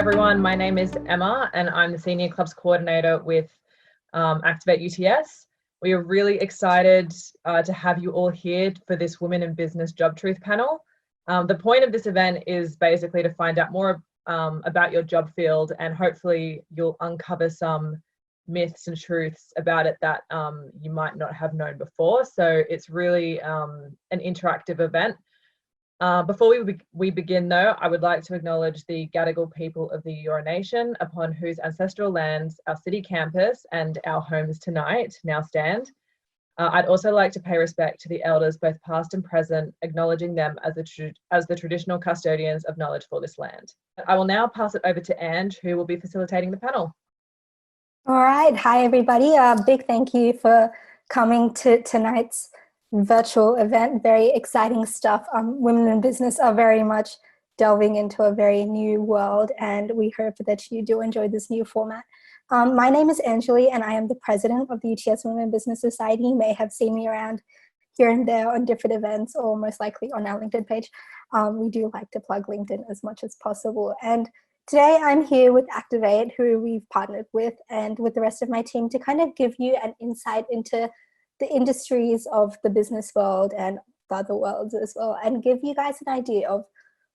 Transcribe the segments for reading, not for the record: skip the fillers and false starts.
everyone. My name is Emma and I'm the Senior Clubs Coordinator with ActivateUTS. We are really excited to have you all here for this Women in Business Job Truth panel. The point of this event is basically to find out more about your job field, and hopefully you'll uncover some myths and truths about it that you might not have known before. So it's really an interactive event. Before we begin though, I would like to acknowledge the Gadigal people of the Eora Nation, upon whose ancestral lands our city campus and our homes tonight now stand. I'd also like to pay respect to the elders, both past and present, acknowledging them as the traditional custodians of knowledge for this land. I will now pass it over to Ange, who will be facilitating the panel. All right. Hi, everybody. A big thank you for coming to tonight's virtual event. Very exciting stuff. Women in business are very much delving into a very new world, and we hope that you do enjoy this new format. My name is Anjali, and I am the president of the UTS Women in Business Society. You may have seen me around here and there on different events, or most likely on our LinkedIn page. We do like to plug LinkedIn as much as possible. And today I'm here with Activate, who we've partnered with, and with the rest of my team to kind of give you an insight into the industries of the business world and the other worlds as well, and give you guys an idea of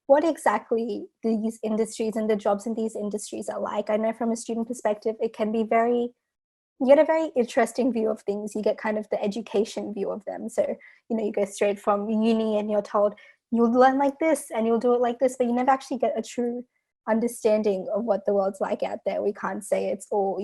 what exactly these industries and the jobs in these industries are like. I know from a student perspective, it can be you get a very interesting view of things. You get kind of the education view of them. So, you go straight from uni and you're told you'll learn like this and you'll do it like this, but you never actually get a true understanding of what the world's like out there. We can't say it's all,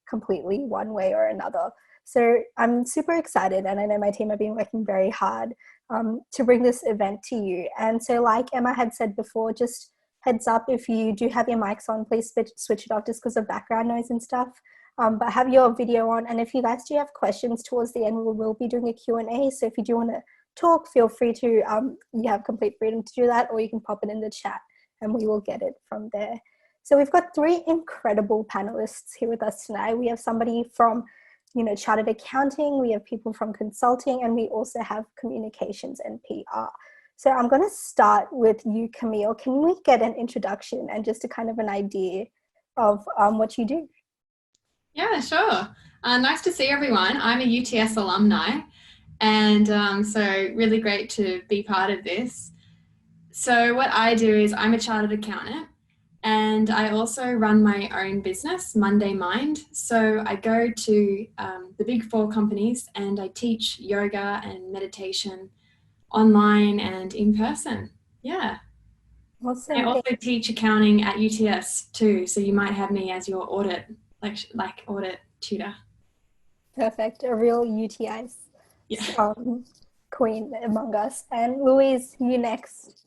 completely one way or another. So I'm super excited, and I know my team have been working very hard to bring this event to you. And so, like Emma had said before, just heads up, if you do have your mics on, please switch it off just because of background noise and stuff. But have your video on, and if you guys do have questions towards the end, we will be doing a Q&A. So if you do want to talk, feel free to, you have complete freedom to do that, or you can pop it in the chat and we will get it from there. So we've got three incredible panelists here with us tonight. We have somebody from chartered accounting, we have people from consulting, and we also have communications and PR. So I'm going to start with you, Camille. Can we get an introduction and just a kind of an idea of what you do? Yeah, sure. Nice to see everyone. I'm a UTS alumni, and so really great to be part of this. So what I do is I'm a chartered accountant, and I also run my own business, Monday Mind. So I go to the big 4 companies and I teach yoga and meditation online and in person. Yeah. Awesome. I also teach accounting at UTS too. So you might have me as your audit, like audit tutor. Perfect. A real UTS queen among us. And Louise, you next.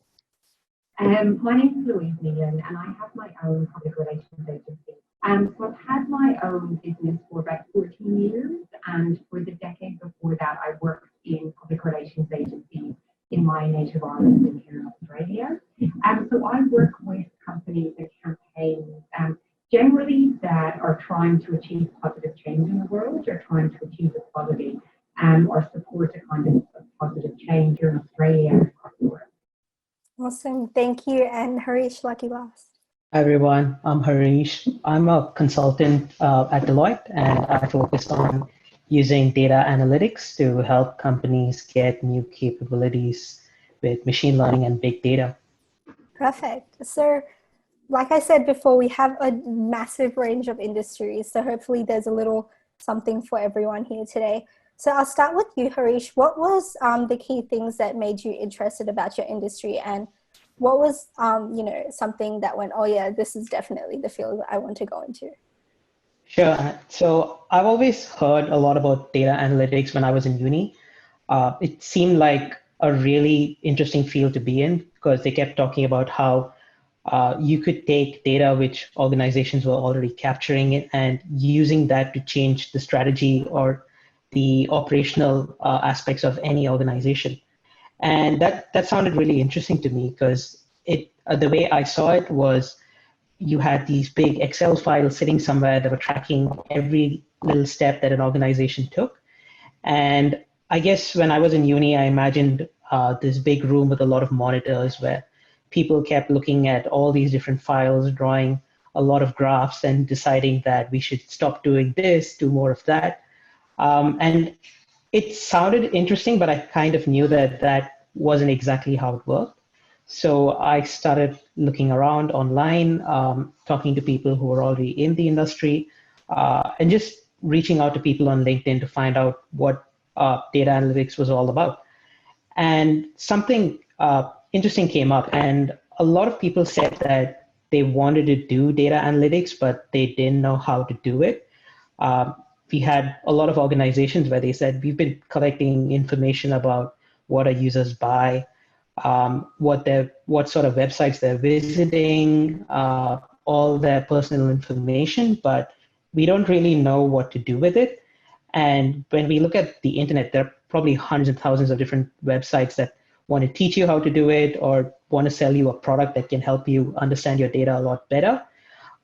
My name is Louise Nealon, and I have my own public relations agency. So I've had my own business for about 14 years, and for the decade before that, I worked in public relations agencies in my native Ireland and here in Australia. So I work with companies and campaigns generally that are trying to achieve positive change in the world, or trying to achieve equality, or support a kind of positive change here in Australia and across the world. Awesome. Thank you. And Harish, lucky last. Hi, everyone. I'm Harish. I'm a consultant at Deloitte, and I focus on using data analytics to help companies get new capabilities with machine learning and big data. Perfect. So like I said before, we have a massive range of industries. So hopefully there's a little something for everyone here today. So I'll start with you, Harish. What was the key things that made you interested about your industry, and what was, something that went, oh yeah, this is definitely the field I want to go into? Sure. So I've always heard a lot about data analytics when I was in uni. It seemed like a really interesting field to be in, because they kept talking about how you could take data which organizations were already capturing it and using that to change the strategy or the operational aspects of any organization. And that sounded really interesting to me, because the way I saw it was you had these big Excel files sitting somewhere that were tracking every little step that an organization took. And I guess when I was in uni, I imagined this big room with a lot of monitors where people kept looking at all these different files, drawing a lot of graphs and deciding that we should stop doing this, do more of that. And it sounded interesting, but I kind of knew that that wasn't exactly how it worked. So I started looking around online, talking to people who were already in the industry, and just reaching out to people on LinkedIn to find out what data analytics was all about. And something interesting came up, and a lot of people said that they wanted to do data analytics, but they didn't know how to do it. We had a lot of organizations where they said, we've been collecting information about what our users buy, what sort of websites they're visiting, all their personal information, but we don't really know what to do with it. And when we look at the internet, there are probably hundreds and thousands of different websites that want to teach you how to do it or want to sell you a product that can help you understand your data a lot better.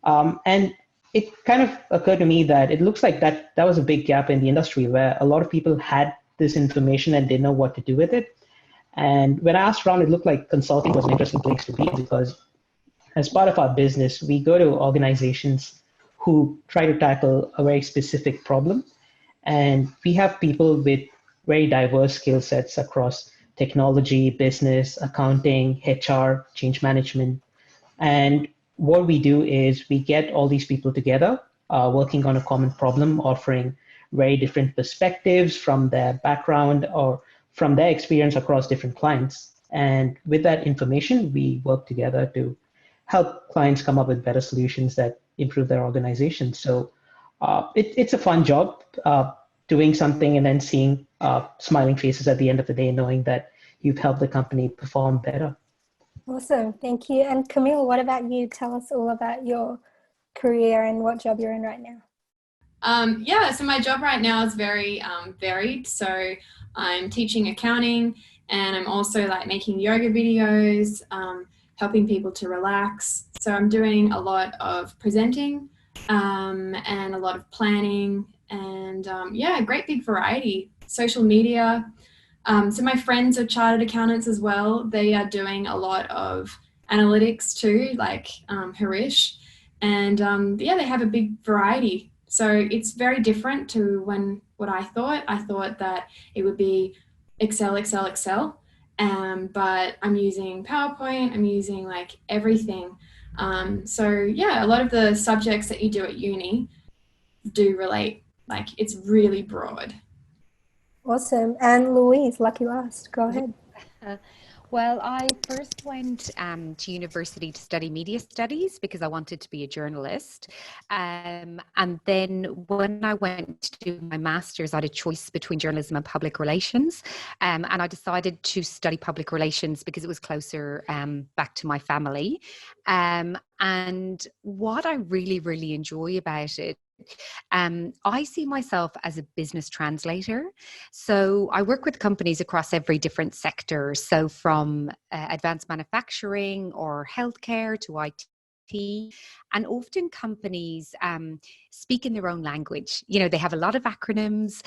And it kind of occurred to me that it looks like that was a big gap in the industry where a lot of people had this information and didn't know what to do with it. And when I asked around, it looked like consulting was an interesting place to be because as part of our business, we go to organizations who try to tackle a very specific problem. And we have people with very diverse skill sets across technology, business, accounting, HR, change management. And what we do is we get all these people together, working on a common problem, offering very different perspectives from their background or from their experience across different clients. And with that information, we work together to help clients come up with better solutions that improve their organization. So it's a fun job doing something and then seeing smiling faces at the end of the day, knowing that you've helped the company perform better. Awesome. Thank you. And Camille, what about you? Tell us all about your career and what job you're in right now. Yeah, so my job right now is very varied. So I'm teaching accounting and I'm also like making yoga videos, helping people to relax. So I'm doing a lot of presenting and a lot of planning and yeah, a great big variety. Social media. So my friends are chartered accountants as well. They are doing a lot of analytics too, like Harish. And yeah, they have a big variety. So it's very different to what I thought. I thought that it would be Excel. But I'm using PowerPoint, I'm using like everything. So yeah, a lot of the subjects that you do at uni do relate, like it's really broad. Awesome. And Louise, lucky last, go ahead. Well, I first went to university to study media studies because I wanted to be a journalist. And then when I went to do my master's, I had a choice between journalism and public relations. And I decided to study public relations because it was closer back to my family. And what I really, really enjoy about it, I see myself as a business translator. So I work with companies across every different sector. So from advanced manufacturing or healthcare to IT. And often companies speak in their own language. You know, they have a lot of acronyms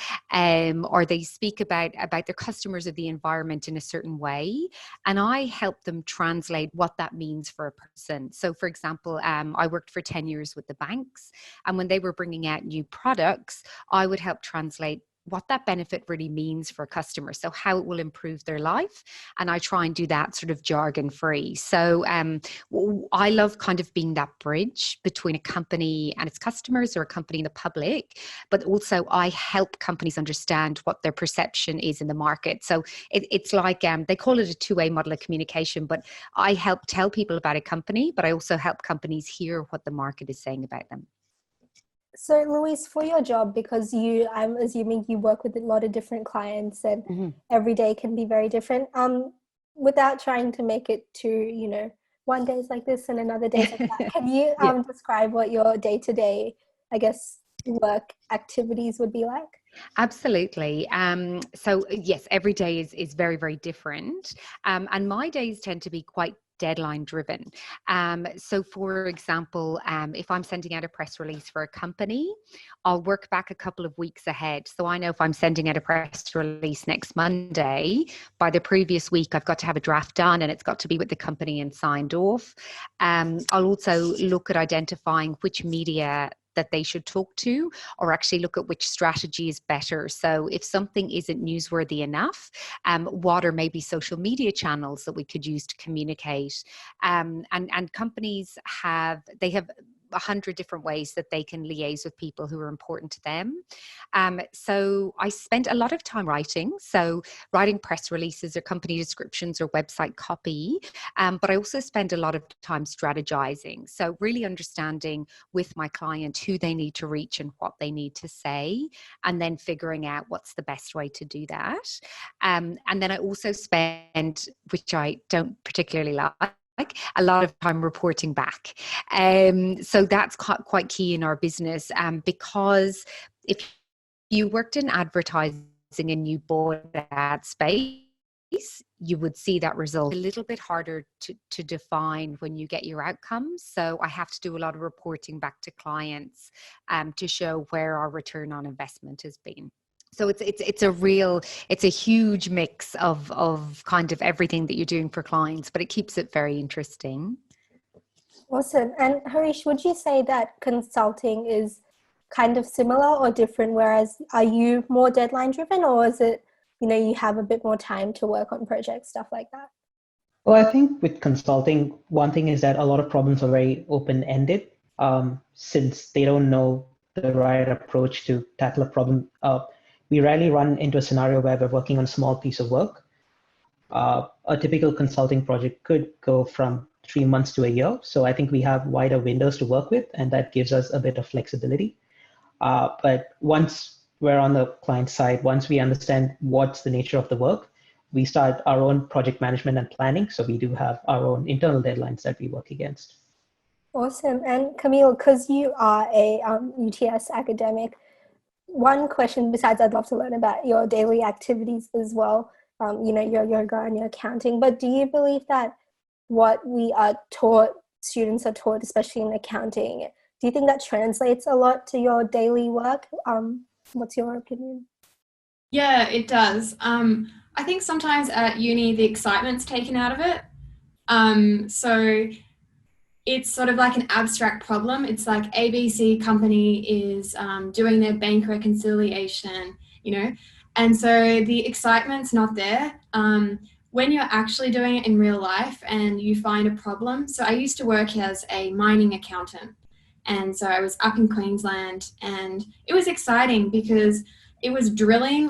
or they speak about their customers or the environment in a certain way. And I help them translate what that means for a person. So for example, I worked for 10 years with the banks. And when they were bringing out new products, I would help translate what that benefit really means for a customer. So how it will improve their life. And I try and do that sort of jargon free. So I love kind of being that bridge between a company and its customers or a company and the public, but also I help companies understand what their perception is in the market. So it's like, they call it a two-way model of communication, but I help tell people about a company, but I also help companies hear what the market is saying about them. So Louise, for your job, because I'm assuming you work with a lot of different clients and every day can be very different, without trying to make it too, one day is like this and another day is like that, can you describe what your day-to-day, I guess, work activities would be like? Absolutely. So yes, every day is very, very different. And my days tend to be quite deadline driven. So for example, if I'm sending out a press release for a company, I'll work back a couple of weeks ahead. So I know if I'm sending out a press release next Monday, by the previous week, I've got to have a draft done and it's got to be with the company and signed off. I'll also look at identifying which media that they should talk to, or actually look at which strategy is better. So if something isn't newsworthy enough, what are maybe social media channels that we could use to communicate? And companies have 100 different ways that they can liaise with people who are important to them. So I spent a lot of time writing. So writing press releases or company descriptions or website copy. But I also spend a lot of time strategizing. So really understanding with my client who they need to reach and what they need to say, and then figuring out what's the best way to do that. And then I also spend, which I don't particularly like, a lot of time reporting back. So that's quite key in our business, because if you worked in advertising and you bought ad space, you would see that result. A little bit harder to define when you get your outcomes. So I have to do a lot of reporting back to clients to show where our return on investment has been. So it's a huge mix of kind of everything that you're doing for clients, but it keeps it very interesting. Awesome. And Harish, would you say that consulting is kind of similar or different? Whereas are you more deadline driven, or is it, you have a bit more time to work on projects, stuff like that? Well, I think with consulting, one thing is that a lot of problems are very open-ended, since they don't know the right approach to tackle a problem. We rarely run into a scenario where we're working on a small piece of work. A typical consulting project could go from 3 months to a year. So I think we have wider windows to work with, and that gives us a bit of flexibility. But once we're on the client side, once we understand what's the nature of the work, we start our own project management and planning. So we do have our own internal deadlines that we work against. Awesome. And Camille, because you are a UTS academic, one question besides, I'd love to learn about your daily activities as well, your yoga and your accounting, but do you believe that what we are taught, students are taught, especially in accounting, do you think that translates a lot to your daily work? What's your opinion? Yeah, it does. I think sometimes at uni, the excitement's taken out of it. So it's sort of like an abstract problem. It's like ABC company is doing their bank reconciliation, and so the excitement's not there. When you're actually doing it in real life and you find a problem. So I used to work as a mining accountant. And so I was up in Queensland, and it was exciting because it was drilling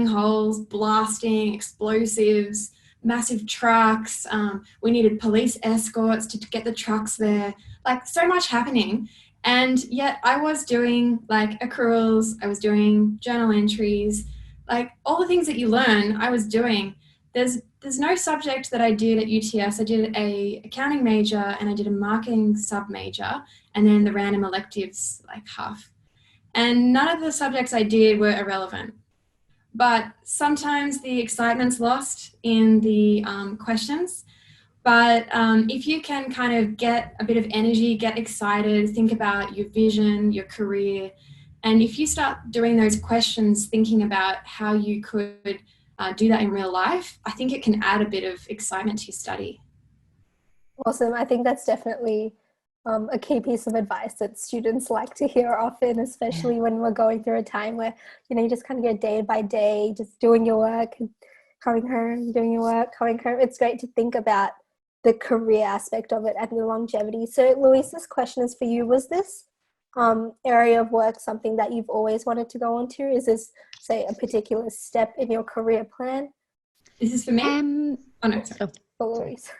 holes, blasting, explosives, massive trucks. We needed police escorts to get the trucks there, like so much happening. And yet I was doing like accruals, I was doing journal entries, like all the things that you learn, I was doing. There's no subject that I did at UTS. I did a accounting major and I did a marketing sub major, and then the random electives, like half. And none of the subjects I did were irrelevant. But sometimes the excitement's lost in the questions. But if you can kind of get a bit of energy, get excited, think about your vision, your career, and if you start doing those questions, thinking about how you could do that in real life, I think it can add a bit of excitement to your study. Awesome. I think that's definitely a key piece of advice that students like to hear often, especially when we're going through a time where, you just kind of go day by day, just doing your work, coming home, doing your work, coming home. It's great to think about the career aspect of it and the longevity. So Louise, this question is for you. Was this area of work something that you've always wanted to go into? Is this, say, a particular step in your career plan? Is this for me? Oh no, sorry. For Louise.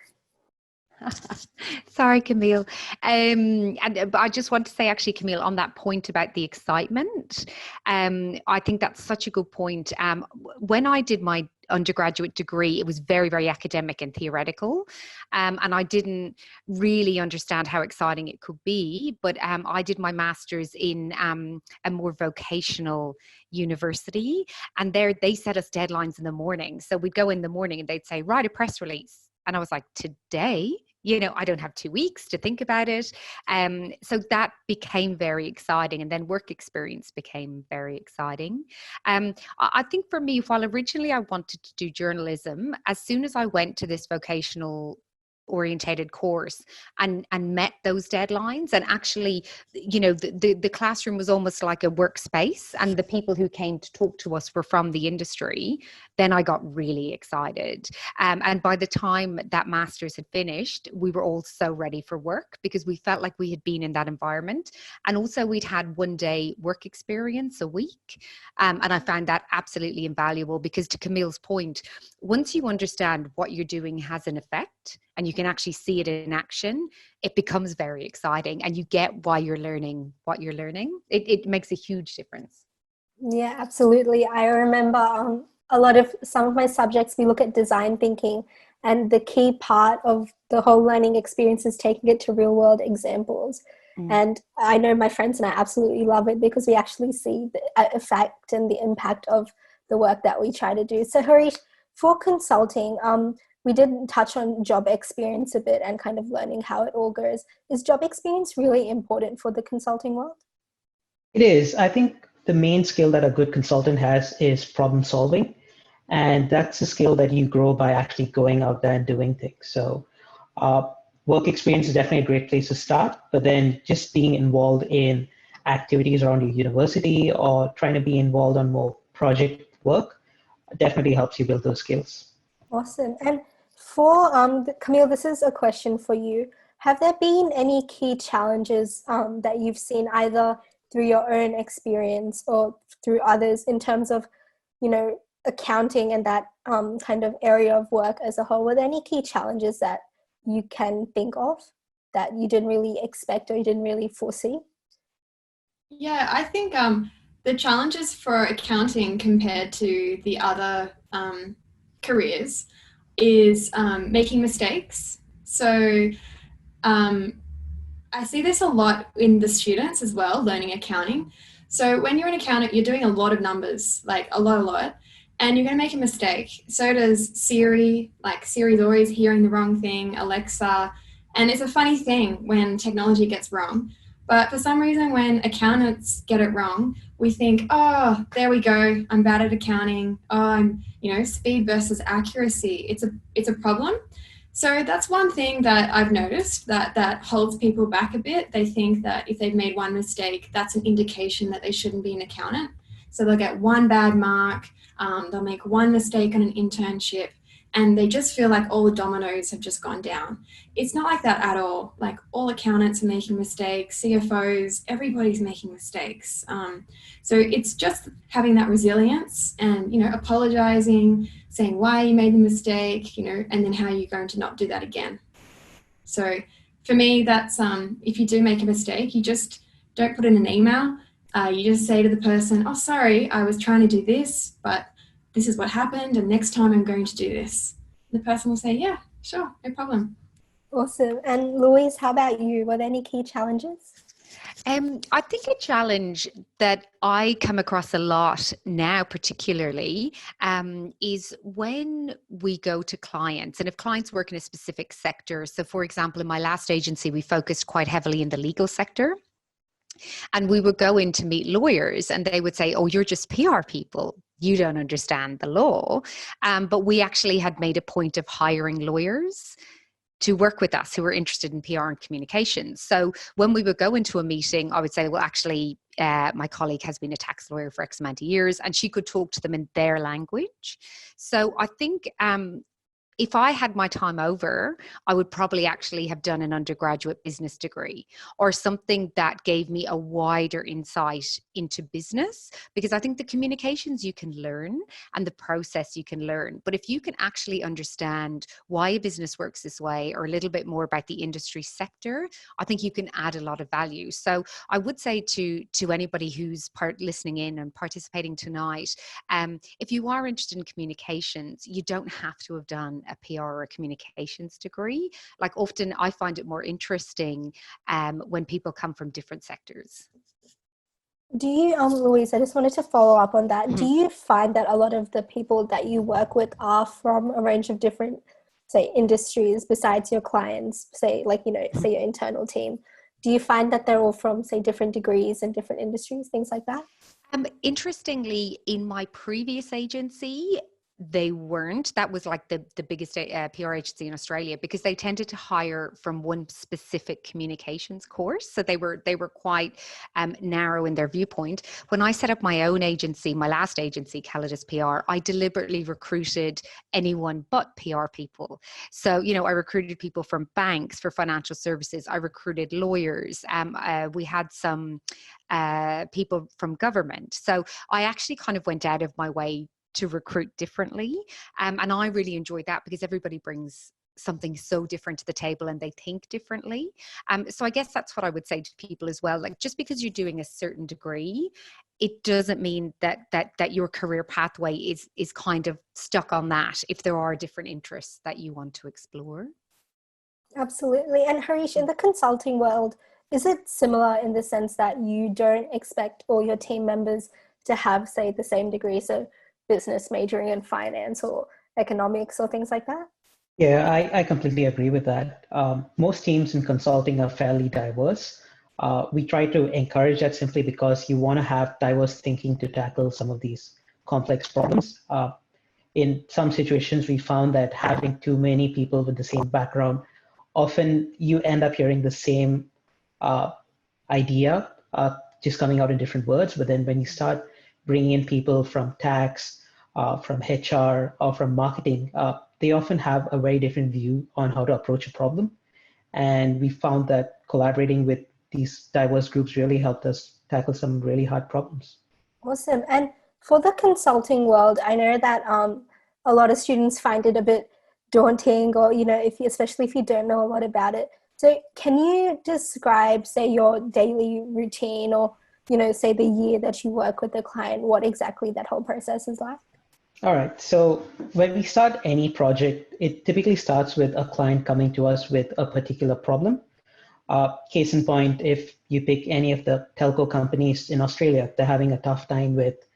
Sorry, Camille. And I just want to say, actually, Camille, on that point about the excitement, I think that's such a good point. When I did my undergraduate degree, it was very, very academic and theoretical, and I didn't really understand how exciting it could be. But I did my master's in a more vocational university, and there they set us deadlines in the morning. So we'd go in the morning and they'd say, write a press release. And I was like, today? You know, I don't have 2 weeks to think about it. So that became very exciting. And then work experience became very exciting. I think for me, while originally I wanted to do journalism, as soon as I went to this vocational orientated course and met those deadlines, and actually, you know, the classroom was almost like a workspace, and the people who came to talk to us were from the industry, then I got really excited. And by the time that master's had finished, we were all so ready for work because we felt like we had been in that environment, and also we'd had 1 day work experience a week. And I found that absolutely invaluable because, to Camille's point, once you understand what you're doing has an effect and you can actually see it in action, it becomes very exciting, and you get why you're learning what you're learning. It makes a huge difference. Yeah, absolutely. I remember some of my subjects, we look at design thinking, and the key part of the whole learning experience is taking it to real world examples. And I know my friends and I absolutely love it because we actually see the effect and the impact of the work that we try to do. So Harish, for consulting, we did touch on job experience a bit and kind of learning how it all goes. Is job experience really important for the consulting world? It is. I think the main skill that a good consultant has is problem solving. And that's a skill that you grow by actually going out there and doing things. So work experience is definitely a great place to start, but then just being involved in activities around your university or trying to be involved on more project work definitely helps you build those skills. Awesome. And for Camille, this is a question for you. Have there been any key challenges that you've seen either through your own experience or through others in terms of, you know, accounting and that kind of area of work as a whole? Were there any key challenges that you can think of that you didn't really expect or you didn't really foresee? Yeah, I think the challenges for accounting compared to the other careers is making mistakes. So I see this a lot in the students as well, learning accounting. So when you're an accountant, you're doing a lot of numbers, like a lot, and you're going to make a mistake. So does Siri. Like, Siri's always hearing the wrong thing, Alexa. And it's a funny thing when technology gets wrong. But for some reason, when accountants get it wrong, we think, oh, there we go, I'm bad at accounting. Oh, I'm, speed versus accuracy. It's a problem. So that's one thing that I've noticed that holds people back a bit. They think that if they've made one mistake, that's an indication that they shouldn't be an accountant. So they'll get one bad mark, they'll make one mistake on an internship, and they just feel like all the dominoes have just gone down. It's not like that at all. Like, all accountants are making mistakes, CFOs, everybody's making mistakes. So it's just having that resilience and, apologizing, saying why you made the mistake, and then how you're going to not do that again. So for me, that's if you do make a mistake, you just don't put in an email. You just say to the person, oh, sorry, I was trying to do this, but this is what happened, and next time I'm going to do this. The person will say, yeah, sure, no problem. Awesome. And Louise, how about you? Were there any key challenges? I think a challenge that I come across a lot now, particularly, is when we go to clients, and if clients work in a specific sector. So, for example, in my last agency, we focused quite heavily in the legal sector. And we would go in to meet lawyers, and they would say, oh, you're just PR people. You don't understand the law. But we actually had made a point of hiring lawyers to work with us who were interested in PR and communications. So when we would go into a meeting, I would say, well, actually, my colleague has been a tax lawyer for X amount of years, and she could talk to them in their language. So I think if I had my time over, I would probably actually have done an undergraduate business degree or something that gave me a wider insight into business, because I think the communications you can learn and the process you can learn. But if you can actually understand why a business works this way or a little bit more about the industry sector, I think you can add a lot of value. So I would say to anybody who's listening in and participating tonight, if you are interested in communications, you don't have to have done a PR or a communications degree. Like, often I find it more interesting when people come from different sectors. Do you, Louise, I just wanted to follow up on that. Mm-hmm. Do you find that a lot of the people that you work with are from a range of different say, industries besides your clients, say, like, say your internal team? Do you find that they're all from, say, different degrees and different industries, things like that? Interestingly, in my previous agency, they weren't. That was like the biggest PR agency in Australia, because they tended to hire from one specific communications course. So they were quite narrow in their viewpoint. When I set up my own agency, my last agency, Calidus PR, I deliberately recruited anyone but PR people. So, I recruited people from banks, for financial services. I recruited lawyers. We had some people from government. So I actually kind of went out of my way to recruit differently. And I really enjoyed that, because everybody brings something so different to the table and they think differently. So I guess that's what I would say to people as well. Like, just because you're doing a certain degree, it doesn't mean that your career pathway is kind of stuck on that, if there are different interests that you want to explore. Absolutely. And Harish, in the consulting world, is it similar in the sense that you don't expect all your team members to have, say, the same degree? So business majoring in finance or economics or things like that? Yeah, I completely agree with that. Most teams in consulting are fairly diverse. We try to encourage that simply because you want to have diverse thinking to tackle some of these complex problems. In some situations, we found that having too many people with the same background, often you end up hearing the same idea, just coming out in different words. But then when you start bringing in people from tax, from HR, or from marketing, they often have a very different view on how to approach a problem. And we found that collaborating with these diverse groups really helped us tackle some really hard problems. Awesome. And for the consulting world, I know that a lot of students find it a bit daunting, or, especially if you don't know a lot about it. So can you describe, say, your daily routine, or, say the year that you work with the client, what exactly that whole process is like? All right. So when we start any project, it typically starts with a client coming to us with a particular problem. Case in point, if you pick any of the telco companies in Australia, they're having a tough time with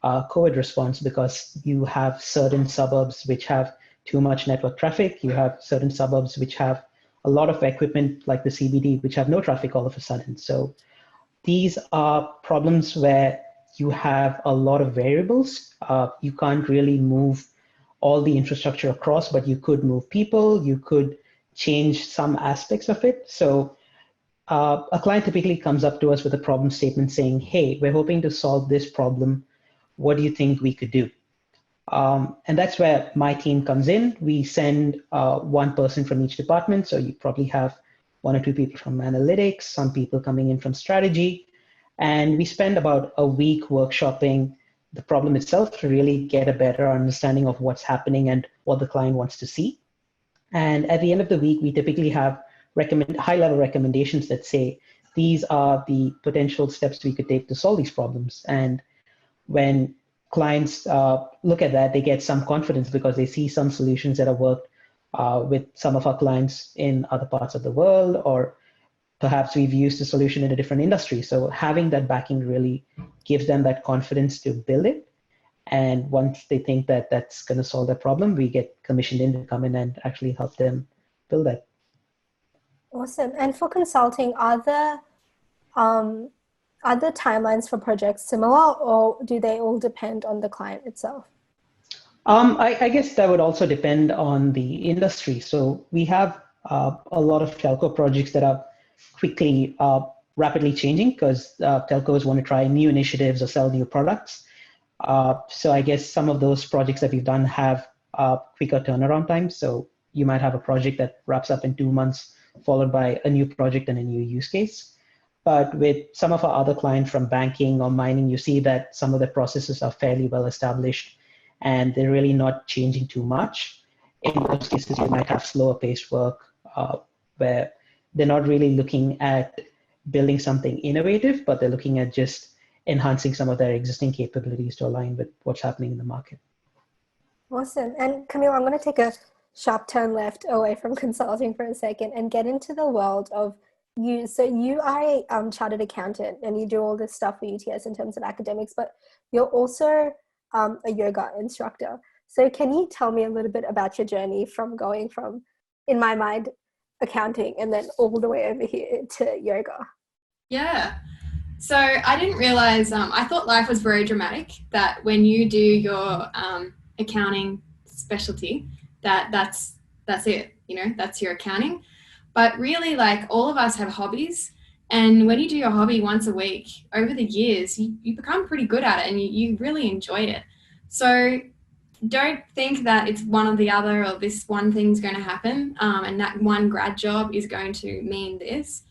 COVID response, because you have certain suburbs which have too much network traffic. You have certain suburbs which have a lot of equipment, like the CBD, which have no traffic all of a sudden. So these are problems where you have a lot of variables. You can't really move all the infrastructure across, but you could move people, you could change some aspects of it. So a client typically comes up to us with a problem statement saying, hey, we're hoping to solve this problem. What do you think we could do? And that's where my team comes in. We send one person from each department. So you probably have one or two people from analytics, some people coming in from strategy. And we spend about a week workshopping the problem itself to really get a better understanding of what's happening and what the client wants to see. And at the end of the week, we typically have high-level recommendations that say, these are the potential steps we could take to solve these problems. And when clients look at that, they get some confidence because they see some solutions that have worked with some of our clients in other parts of the world, or perhaps we've used a solution in a different industry. So having that backing really gives them that confidence to build it. And once they think that that's going to solve their problem, we get commissioned in to come in and actually help them build that. Awesome. And for consulting, are the timelines for projects similar, or do they all depend on the client itself? I guess that would also depend on the industry. So we have a lot of telco projects that are quickly, rapidly changing, because telcos want to try new initiatives or sell new products. So I guess some of those projects that we've done have quicker turnaround times. So you might have a project that wraps up in 2 months, followed by a new project and a new use case. But with some of our other clients from banking or mining, you see that some of the processes are fairly well established and they're really not changing too much. In those cases, you might have slower paced work where they're not really looking at building something innovative, but they're looking at just enhancing some of their existing capabilities to align with what's happening in the market. Awesome. And Camille, I'm going to take a sharp turn left away from consulting for a second and get into the world of you. So you are a chartered accountant and you do all this stuff for UTS in terms of academics, but you're also a yoga instructor. So can you tell me a little bit about your journey from going from, in my mind, accounting and then all the way over here to yoga? Yeah. So I didn't realize, I thought life was very dramatic, that when you do your accounting specialty, that's it, you know, that's your accounting. But really, like, all of us have hobbies. And when you do your hobby once a week, over the years, you become pretty good at it and you really enjoy it. So don't think that it's one or the other, or this one thing's going to happen and that one grad job is going to mean this.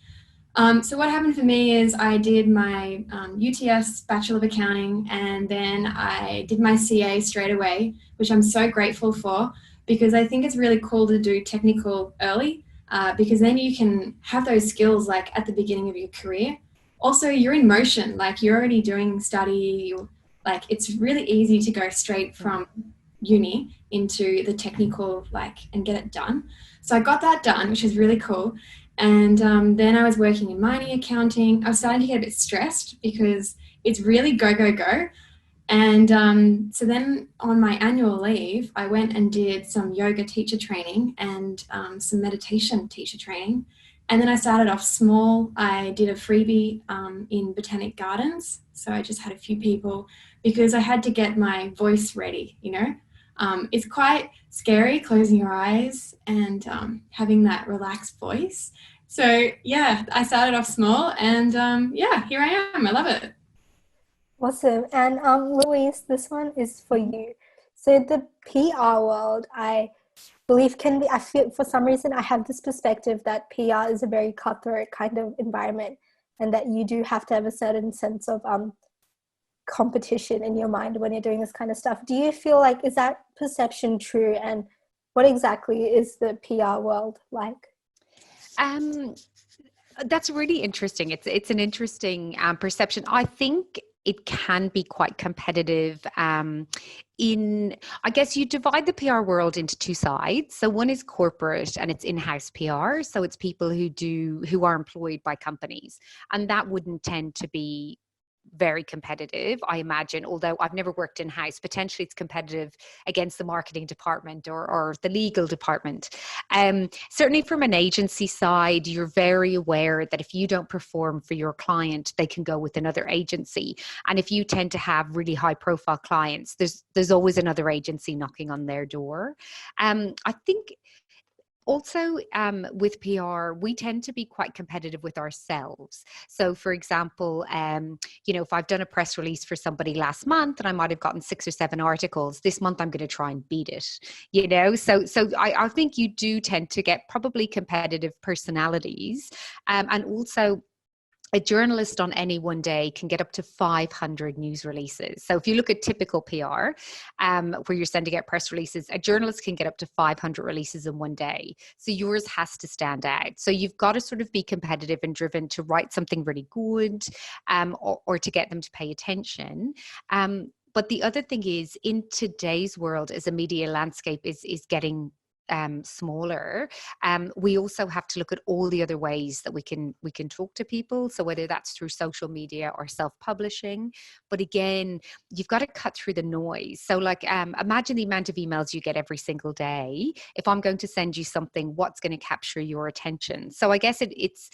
So what happened for me is I did my UTS Bachelor of Accounting, and then I did my CA straight away, which I'm so grateful for, because I think it's really cool to do technical early, because then you can have those skills like at the beginning of your career. Also, you're in motion, like you're already doing study, like it's really easy to go straight from uni into the technical, like, and get it done. So I got that done, which is really cool. And then I was working in mining accounting. I was starting to get a bit stressed because it's really go, go, go. And so then on my annual leave, I went and did some yoga teacher training and some meditation teacher training. And then I started off small. I did a freebie in Botanic Gardens. So I just had a few people because I had to get my voice ready, you know. It's quite scary closing your eyes and having that relaxed voice. So yeah, I started off small and yeah, here I am. I love it. Awesome. And Louise, this one is for you. So the PR world, I believe can be, I feel for some reason I have this perspective that PR is a very cutthroat kind of environment, and that you do have to have a certain sense of competition in your mind when you're doing this kind of stuff. Do you feel like, is that perception true? And what exactly is the PR world like? That's really interesting. It's an interesting perception. I think it can be quite competitive. I guess you divide the PR world into two sides. So one is corporate and it's in-house PR. So it's people who are employed by companies, and that wouldn't tend to be very competitive, I imagine, although I've never worked in-house. Potentially it's competitive against the marketing department or the legal department. Certainly from an agency side, you're very aware that if you don't perform for your client, they can go with another agency. And if you tend to have really high profile clients, there's always another agency knocking on their door. I think also, with PR, we tend to be quite competitive with ourselves. So, for example, if I've done a press release for somebody last month and I might have gotten 6 or 7 articles, this month I'm going to try and beat it. So I think you do tend to get probably competitive personalities, and also, a journalist on any one day can get up to 500 news releases. So if you look at typical PR, where you're sending out press releases, a journalist can get up to 500 releases in one day. So yours has to stand out. So you've got to sort of be competitive and driven to write something really good, or to get them to pay attention. But the other thing is, in today's world, as a media landscape is getting smaller, we also have to look at all the other ways that we can talk to people. So whether that's through social media or self-publishing, but again, you've got to cut through the noise. So like, imagine the amount of emails you get every single day. If I'm going to send you something, what's going to capture your attention? So I guess it's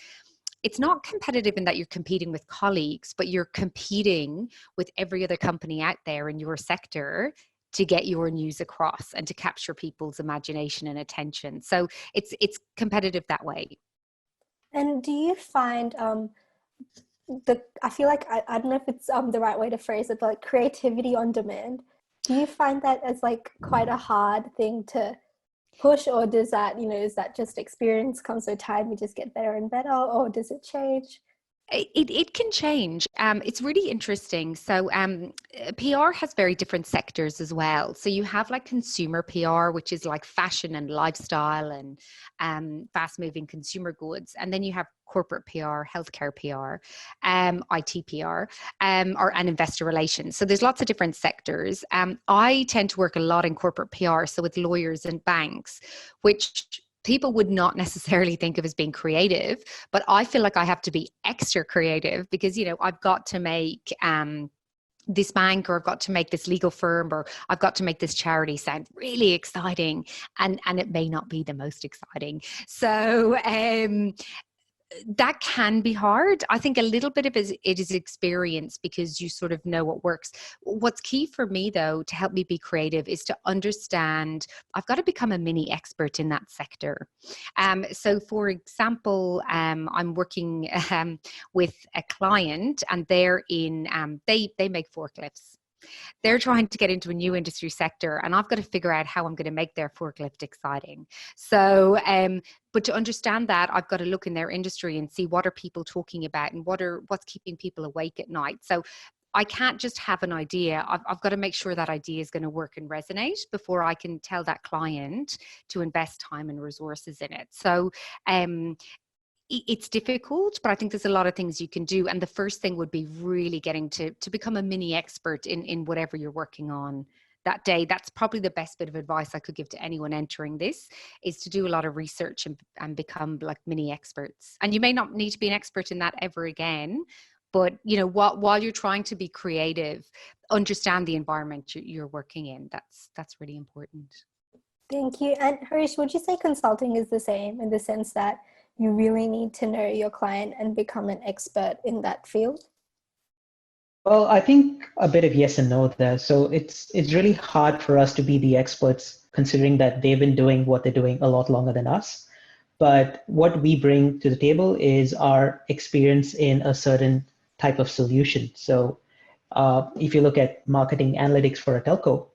not competitive in that you're competing with colleagues, but you're competing with every other company out there in your sector to get your news across and to capture people's imagination and attention. So it's competitive that way. And do you find I feel like I don't know if it's the right way to phrase it, but like creativity on demand, do you find that as like quite a hard thing to push, or does that, is that just experience comes with time, you just get better and better, or does it change? It can change. It's really interesting. So PR has very different sectors as well. So you have like consumer PR, which is like fashion and lifestyle and fast moving consumer goods. And then you have corporate PR, healthcare PR, IT PR, and investor relations. So there's lots of different sectors. I tend to work a lot in corporate PR, so with lawyers and banks, which people would not necessarily think of as being creative, but I feel like I have to be extra creative because, I've got to make this bank, or I've got to make this legal firm, or I've got to make this charity sound really exciting, and it may not be the most exciting. So that can be hard. I think a little bit of it is experience, because you sort of know what works. What's key for me, though, to help me be creative is to understand I've got to become a mini expert in that sector. So for example, I'm working with a client, and they're in, they make forklifts. They're trying to get into a new industry sector, and I've got to figure out how I'm going to make their forklift exciting. So, but to understand that, I've got to look in their industry and see what are people talking about, and what's keeping people awake at night. So I can't just have an idea. I've got to make sure that idea is going to work and resonate before I can tell that client to invest time and resources in it. So, it's difficult, but I think there's a lot of things you can do. And the first thing would be really getting to become a mini expert in whatever you're working on that day. That's probably the best bit of advice I could give to anyone entering this, is to do a lot of research and become like mini experts. And you may not need to be an expert in that ever again, but you know, while you're trying to be creative, understand the environment you're working in. That's really important. Thank you. And Harish, would you say consulting is the same, in the sense that you really need to know your client and become an expert in that field? Well, I think a bit of yes and no there. So it's really hard for us to be the experts, considering that they've been doing what they're doing a lot longer than us. But what we bring to the table is our experience in a certain type of solution. So if you look at marketing analytics for a telco,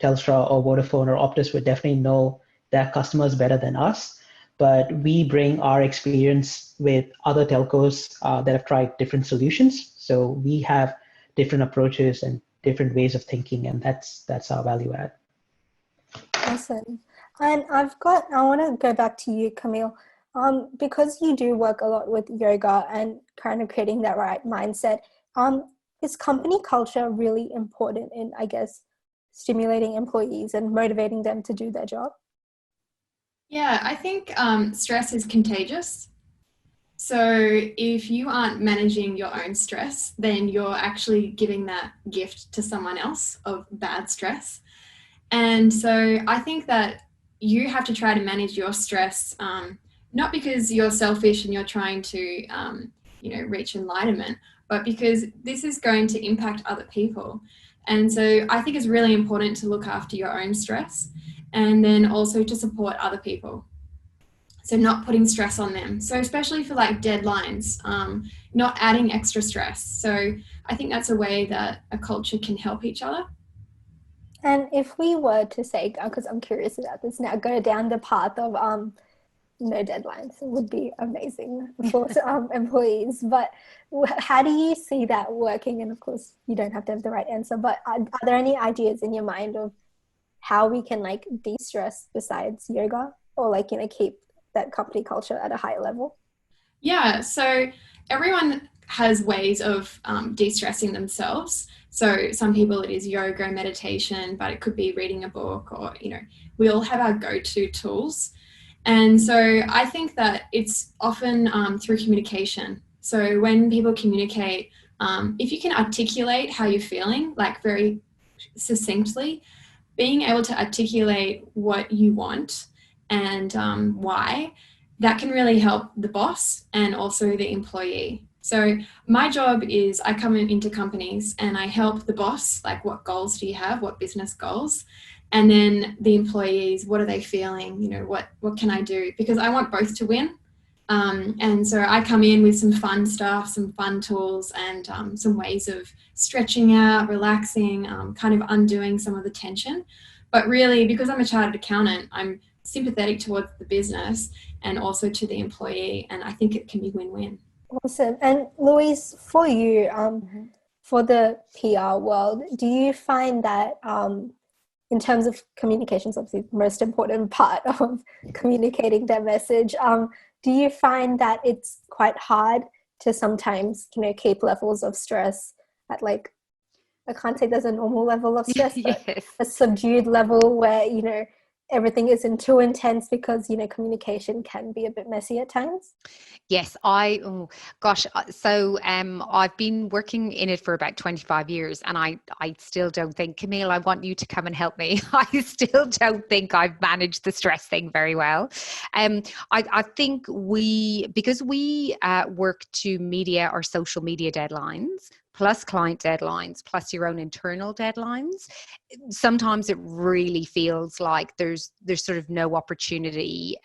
Telstra or Vodafone or Optus would definitely know their customers better than us. But we bring our experience with other telcos that have tried different solutions. So we have different approaches and different ways of thinking, and that's our value add. Awesome. And I want to go back to you, Camille, because you do work a lot with yoga and kind of creating that right mindset. Is company culture really important in, I guess, stimulating employees and motivating them to do their job? Yeah, I think stress is contagious. So if you aren't managing your own stress, then you're actually giving that gift to someone else of bad stress. And so I think that you have to try to manage your stress, not because you're selfish and you're trying to, reach enlightenment, but because this is going to impact other people. And so I think it's really important to look after your own stress, and then also to support other people. So not putting stress on them. So especially for like deadlines, not adding extra stress. So I think that's a way that a culture can help each other. And if we were to say, because I'm curious about this now, go down the path of no deadlines, it would be amazing for employees. But how do you see that working? And of course, you don't have to have the right answer, but are there any ideas in your mind of how we can like de-stress besides yoga, or like, keep that company culture at a higher level? Yeah, so everyone has ways of de-stressing themselves. So some people it is yoga, meditation, but it could be reading a book, or, we all have our go-to tools. And so I think that it's often through communication. So when people communicate, if you can articulate how you're feeling, like very succinctly, being able to articulate what you want and why, that can really help the boss and also the employee. So my job is I come into companies and I help the boss, like what goals do you have, what business goals? And then the employees, what are they feeling? What can I do? Because I want both to win. And so I come in with some fun stuff, some fun tools, and some ways of stretching out, relaxing, kind of undoing some of the tension. But really, because I'm a chartered accountant, I'm sympathetic towards the business and also to the employee. And I think it can be win-win. Awesome. And Louise, for you, for the PR world, do you find that in terms of communications, obviously the most important part of communicating their message, do you find that it's quite hard to sometimes, keep levels of stress at like, I can't say there's a normal level of stress, but Yes. a subdued level where, everything isn't too intense because, you know, communication can be a bit messy at times? Yes, so I've been working in it for about 25 years, and I still don't think, Camille, I want you to come and help me. I still don't think I've managed the stress thing very well. I think because we work to media or social media deadlines, plus client deadlines, plus your own internal deadlines, sometimes it really feels like there's sort of no opportunity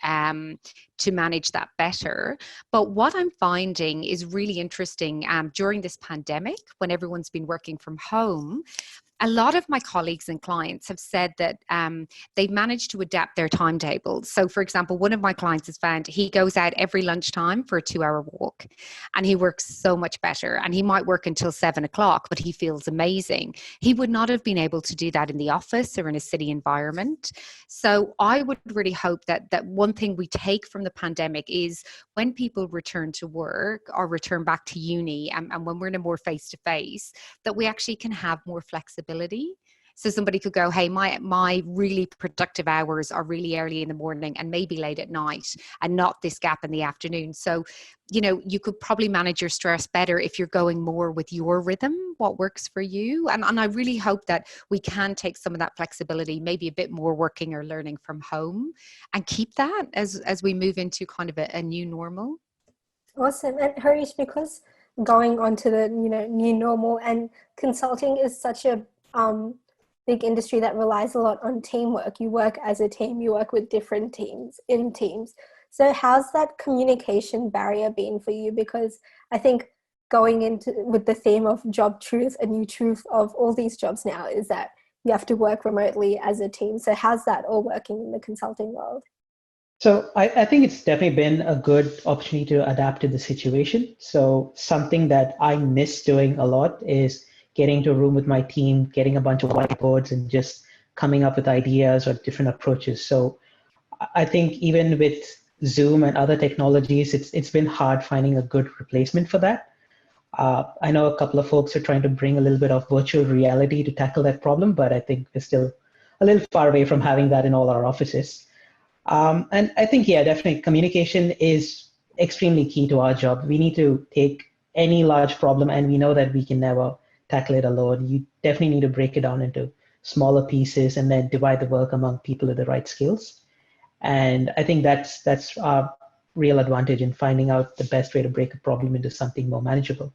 to manage that better. But what I'm finding is really interesting during this pandemic, when everyone's been working from home, a lot of my colleagues and clients have said that they've managed to adapt their timetables. So, for example, one of my clients has found he goes out every lunchtime for a 2-hour walk, and he works so much better. And he might work until 7 o'clock, but he feels amazing. He would not have been able to do that in the office or in a city environment. So I would really hope that one thing we take from the pandemic is when people return to work or return back to uni, and when we're in a more face-to-face, that we actually can have more flexibility. So somebody could go, hey, my really productive hours are really early in the morning and maybe late at night, and not this gap in the afternoon. So, you know, you could probably manage your stress better if you're going more with your rhythm, what works for you. And I really hope that we can take some of that flexibility, maybe a bit more working or learning from home, and keep that as we move into kind of a new normal. Awesome. And Harish, because going on to the, you know, new normal, and consulting is such a big industry that relies a lot on teamwork. You work as a team, you work with different teams in teams. So how's that communication barrier been for you? Because I think going into with the theme of job truth, a new truth of all these jobs now is that you have to work remotely as a team. So how's that all working in the consulting world? So I think it's definitely been a good opportunity to adapt to the situation. So something that I miss doing a lot is getting to a room with my team, getting a bunch of whiteboards and just coming up with ideas or different approaches. So I think even with Zoom and other technologies, it's been hard finding a good replacement for that. I know a couple of folks are trying to bring a little bit of virtual reality to tackle that problem, but I think we're still a little far away from having that in all our offices. And I think, yeah, definitely communication is extremely key to our job. We need to take any large problem, and we know that we can never tackle it alone. You definitely need to break it down into smaller pieces and then divide the work among people with the right skills. And I think that's our real advantage in finding out the best way to break a problem into something more manageable.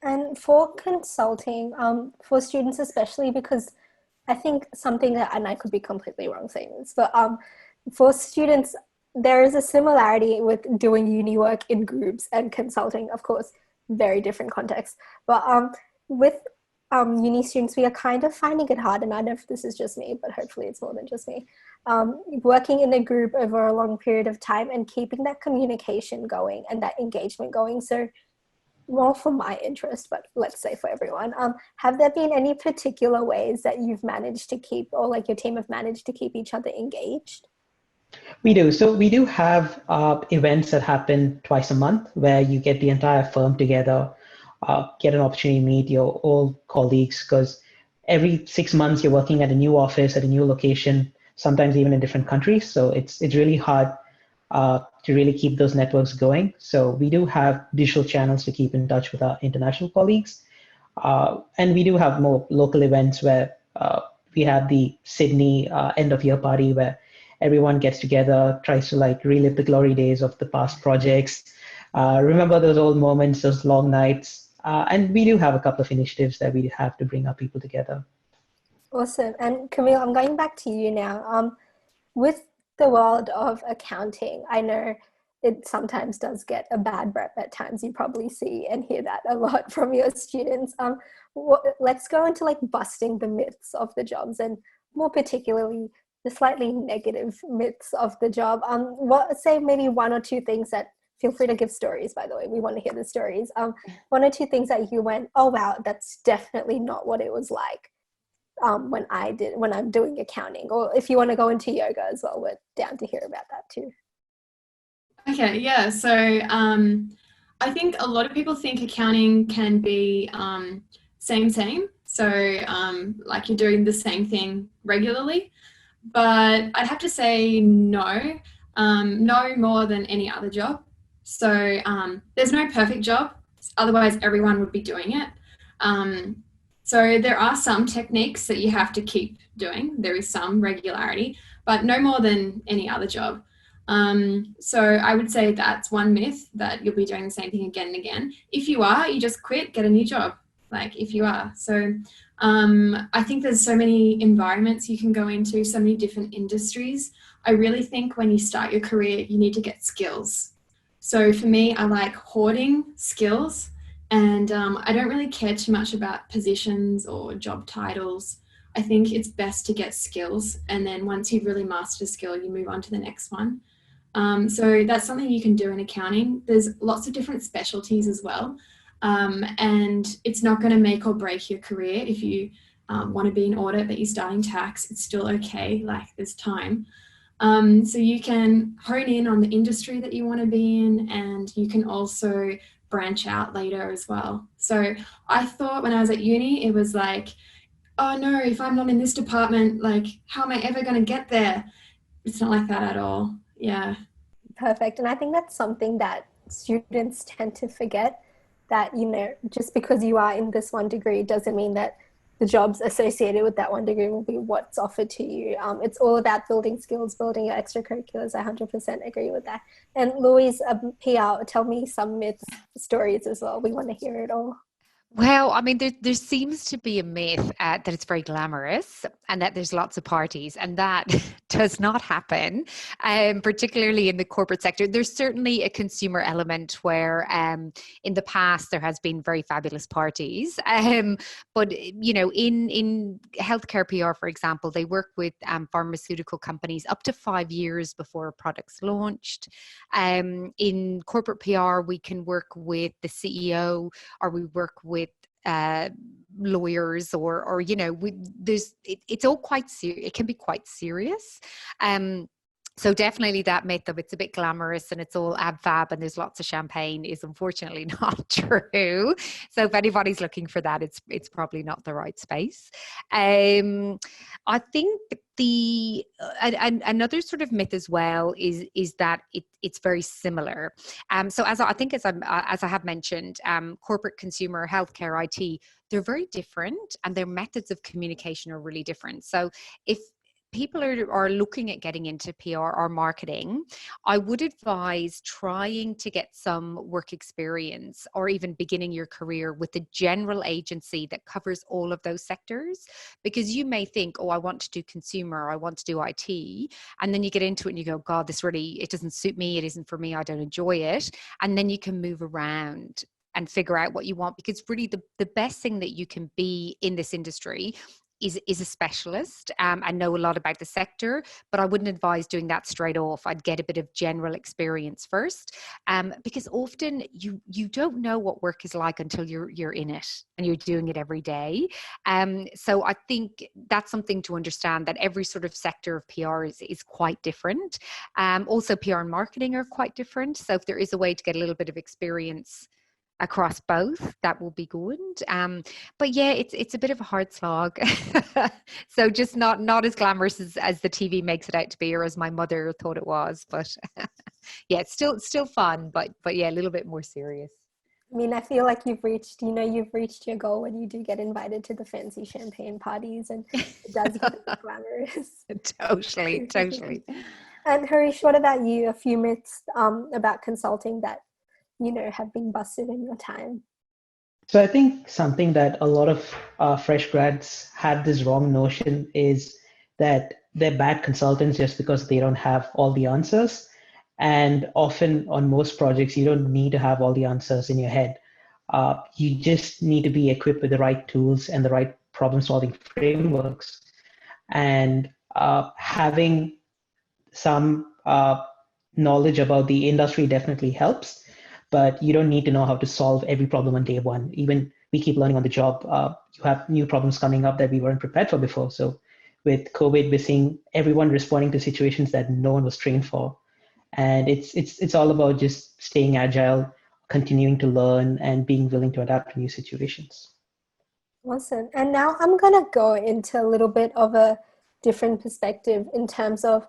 And for consulting, for students especially, because I think something that, and I could be completely wrong saying this, but for students, there is a similarity with doing uni work in groups and consulting, of course, very different contexts. But with uni students, we are kind of finding it hard, and I don't know if this is just me, but hopefully it's more than just me, working in a group over a long period of time and keeping that communication going and that engagement going. So more for my interest, but let's say for everyone, have there been any particular ways that you've managed to keep, or like your team have managed to keep each other engaged? We do. So we do have events that happen twice a month where you get the entire firm together, get an opportunity to meet your old colleagues, because every 6 months you're working at a new office, at a new location, sometimes even in different countries. So it's really hard to really keep those networks going. So we do have digital channels to keep in touch with our international colleagues. And we do have more local events where we have the Sydney end of year party where everyone gets together, tries to like relive the glory days of the past projects, remember those old moments, those long nights. And we do have a couple of initiatives that we have to bring our people together. Awesome. And Camille, I'm going back to you now. With the world of accounting, I know it sometimes does get a bad rep at times. You probably see and hear that a lot from your students. Let's go into like busting the myths of the jobs, and more particularly the slightly negative myths of the job. Say maybe one or two things that, feel free to give stories, by the way, we want to hear the stories. One or two things that you went, oh wow, that's definitely not what it was like when I'm doing accounting. Or if you want to go into yoga as well, we're down to hear about that too. Okay, yeah, so I think a lot of people think accounting can be same, so like you're doing the same thing regularly. But I'd have to say no, no more than any other job. So there's no perfect job, otherwise everyone would be doing it. So there are some techniques that you have to keep doing. There is some regularity, but no more than any other job. So I would say that's one myth, that you'll be doing the same thing again and again. If you are, you just quit, get a new job, like if you are. So I think there's so many environments you can go into, so many different industries. I really think when you start your career, you need to get skills. So for me, I like hoarding skills, and I don't really care too much about positions or job titles. I think it's best to get skills, and then once you've really mastered a skill, you move on to the next one. So that's something you can do in accounting. There's lots of different specialties as well. And it's not going to make or break your career. If you want to be in audit but you're starting tax, it's still okay, like there's time. So you can hone in on the industry that you want to be in, and you can also branch out later as well. So I thought when I was at uni, it was like, oh no, if I'm not in this department, like how am I ever going to get there? It's not like that at all. Yeah. Perfect. And I think that's something that students tend to forget, that, you know, just because you are in this one degree doesn't mean that the jobs associated with that one degree will be what's offered to you. It's all about building skills, building your extracurriculars. I 100% agree with that. And Louise, PR, tell me some myths, stories as well. We want to hear it all. Well, I mean, there seems to be a myth that it's very glamorous and that there's lots of parties, and that does not happen, particularly in the corporate sector. There's certainly a consumer element where in the past there has been very fabulous parties, but, you know, in healthcare PR, for example, they work with pharmaceutical companies up to 5 years before a product's launched. In corporate PR, we can work with the CEO, or we work with lawyers, or you know, it's all quite serious. It can be quite serious. So definitely that myth of it's a bit glamorous and it's all ab fab and there's lots of champagne is unfortunately not true. So if anybody's looking for that, it's probably not the right space. I think another sort of myth as well is that it's very similar. So as I have mentioned, corporate, consumer, healthcare, IT, they're very different, and their methods of communication are really different. So if people are looking at getting into PR or marketing, I would advise trying to get some work experience, or even beginning your career with a general agency that covers all of those sectors. Because you may think, oh, I want to do consumer, I want to do IT. And then you get into it and you go, God, it doesn't suit me. It isn't for me. I don't enjoy it. And then you can move around and figure out what you want, because really the best thing that you can be in this industry is a specialist and know a lot about the sector. But I wouldn't advise doing that straight off. I'd get a bit of general experience first, because often you don't know what work is like until you're in it and you're doing it every day. So I think that's something to understand, that every sort of sector of PR is quite different. Also, PR and marketing are quite different. So if there is a way to get a little bit of experience across both, that will be good. But yeah, it's a bit of a hard slog. So just not as glamorous as the TV makes it out to be, or as my mother thought it was. But yeah, it's still fun, but yeah, a little bit more serious. I mean, I feel like you've reached your goal when you do get invited to the fancy champagne parties, and it does get a bit glamorous. Totally. And Harish, what about you? A few myths about consulting that, you know, have been busted in your time? So I think something that a lot of fresh grads have this wrong notion is that they're bad consultants just because they don't have all the answers. And often on most projects, you don't need to have all the answers in your head. You just need to be equipped with the right tools and the right problem-solving frameworks. And having some knowledge about the industry definitely helps. But you don't need to know how to solve every problem on day one. Even we keep learning on the job. You have new problems coming up that we weren't prepared for before. So with COVID, we're seeing everyone responding to situations that no one was trained for. And it's all about just staying agile, continuing to learn, and being willing to adapt to new situations. Awesome. And now I'm going to go into a little bit of a different perspective in terms of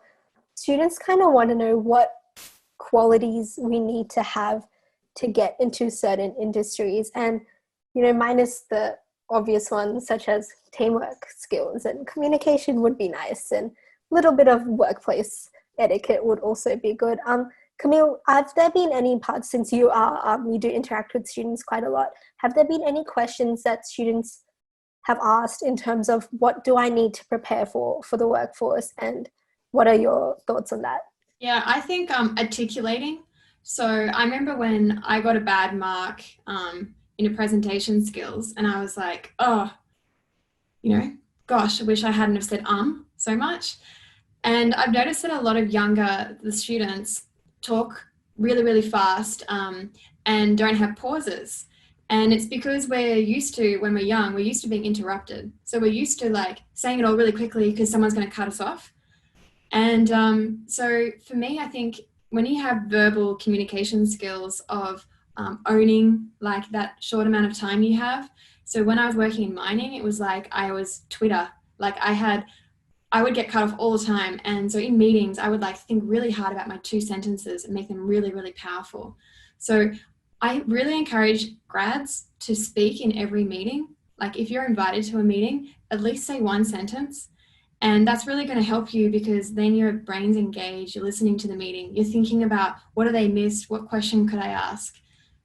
students kind of want to know what qualities we need to have to get into certain industries, and minus the obvious ones such as teamwork skills and communication would be nice, and a little bit of workplace etiquette would also be good. Camille, have there been any parts, since you do interact with students quite a lot, have there been any questions that students have asked in terms of what do I need to prepare for the workforce, and what are your thoughts on that? Yeah, I think articulating. So I remember when I got a bad mark in a presentation skills, and I was like, oh, gosh, I wish I hadn't have said so much. And I've noticed that a lot of the students talk really, really fast and don't have pauses. And it's because we're used to, when we're young, we're used to being interrupted. So we're used to like saying it all really quickly because someone's going to cut us off. And so for me, I think when you have verbal communication skills of owning like that short amount of time you have. So when I was working in mining, it was like I was Twitter. Like I would get cut off all the time. And so in meetings, I would like think really hard about my 2 sentences and make them really, really powerful. So I really encourage grads to speak in every meeting. Like if you're invited to a meeting, at least say 1 sentence. And that's really going to help you, because then your brain's engaged, you're listening to the meeting, you're thinking about what have they missed, what question could I ask?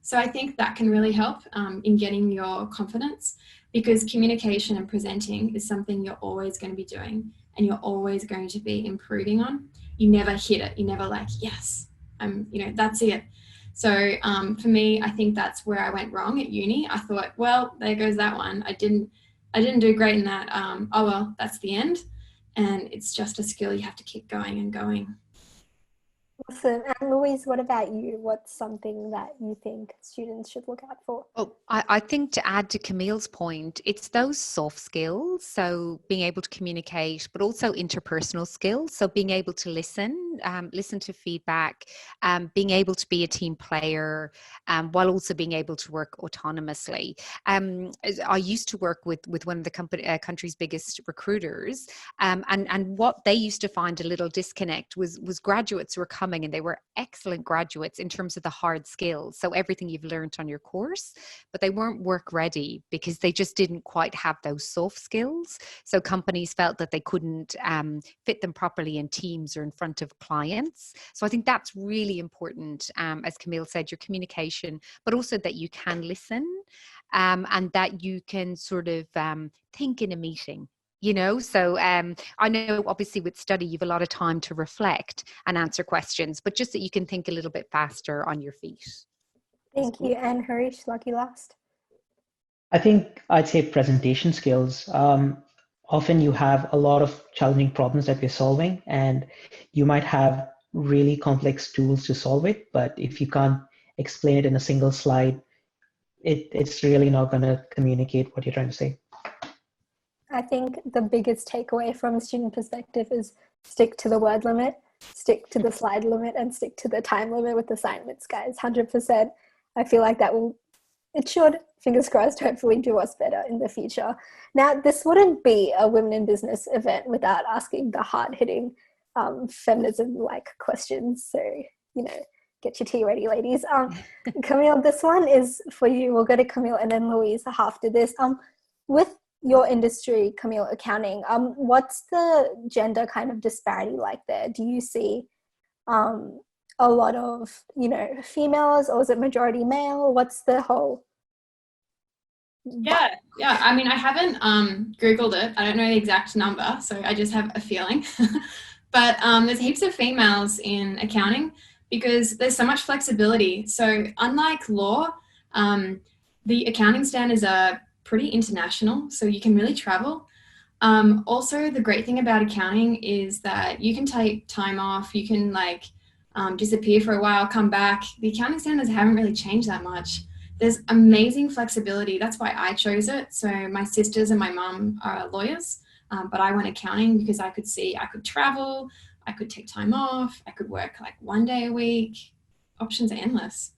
So I think that can really help in getting your confidence, because communication and presenting is something you're always going to be doing and you're always going to be improving on. You never hit it. You never like, yes, that's it. So for me, I think that's where I went wrong at uni. I thought, well, there goes that one. I didn't do great in that. Oh, well, that's the end. And it's just a skill you have to keep going and going. Awesome. And Louise, what about you? What's something that you think students should look out for? Oh, I think to add to Camille's point, it's those soft skills. So being able to communicate, but also interpersonal skills. So being able to listen to feedback, being able to be a team player, while also being able to work autonomously. I used to work with one of the country's biggest recruiters, and what they used to find a little disconnect was graduates were coming, and they were excellent graduates in terms of the hard skills. So everything you've learned on your course, but they weren't work ready because they just didn't quite have those soft skills. So companies felt that they couldn't fit them properly in teams or in front of clients. So I think that's really important, as Camille said, your communication, but also that you can listen, and that you can sort of think in a meeting. So I know obviously with study, you've a lot of time to reflect and answer questions, but just that you can think a little bit faster on your feet. Thank you. And Harish, lucky last. I think I'd say presentation skills. Often you have a lot of challenging problems that we're solving, and you might have really complex tools to solve it, but if you can't explain it in a single slide, it's really not going to communicate what you're trying to say. I think the biggest takeaway from a student perspective is stick to the word limit, stick to the slide limit, and stick to the time limit with assignments, guys. 100%. I feel like it should, fingers crossed, hopefully do us better in the future. Now, this wouldn't be a Women in Business event without asking the hard-hitting feminism-like questions. So, get your tea ready, ladies. Camille, this one is for you. We'll go to Camille and then Louise after this. With your industry, Camille, accounting, what's the gender kind of disparity like there? Do you see a lot of, females, or is it majority male? What's the whole? Yeah. I mean, I haven't Googled it. I don't know the exact number, so I just have a feeling. But there's heaps of females in accounting because there's so much flexibility. So unlike law, the accounting standards are pretty international, so you can really travel. Also, the great thing about accounting is that you can take time off, you can disappear for a while, come back. The accounting standards haven't really changed that much. There's amazing flexibility. That's why I chose it. So my sisters and my mum are lawyers, but I went accounting because I could travel, I could take time off, I could work 1 day a week. Options are endless.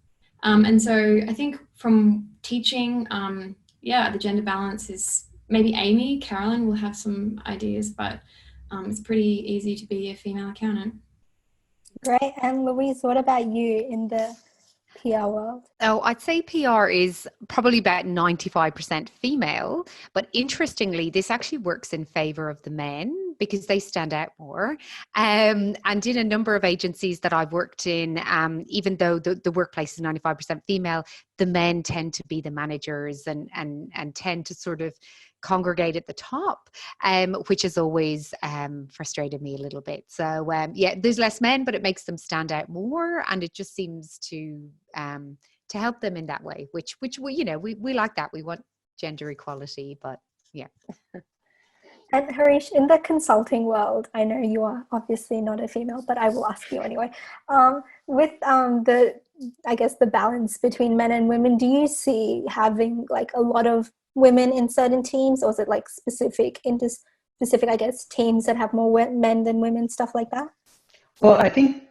And so I think from teaching, the gender balance is maybe Amy, Carolyn will have some ideas, but it's pretty easy to be a female accountant. Great. And Louise, what about you in the PR world? Oh, I'd say PR is probably about 95% female, but interestingly, this actually works in favor of the men because they stand out more. And in a number of agencies that I've worked in, even though the workplace is 95% female, the men tend to be the managers and tend to sort of congregate at the top, which has always frustrated me a little bit. So yeah, there's less men, but it makes them stand out more, and it just seems to help them in that way, which we like that. We want gender equality, but yeah. And Harish, in the consulting world, I know you are obviously not a female, but I will ask you anyway. With the balance between men and women, do you see having like a lot of women in certain teams, or is it like specific, I guess, teams that have more men than women, stuff like that? Well, I think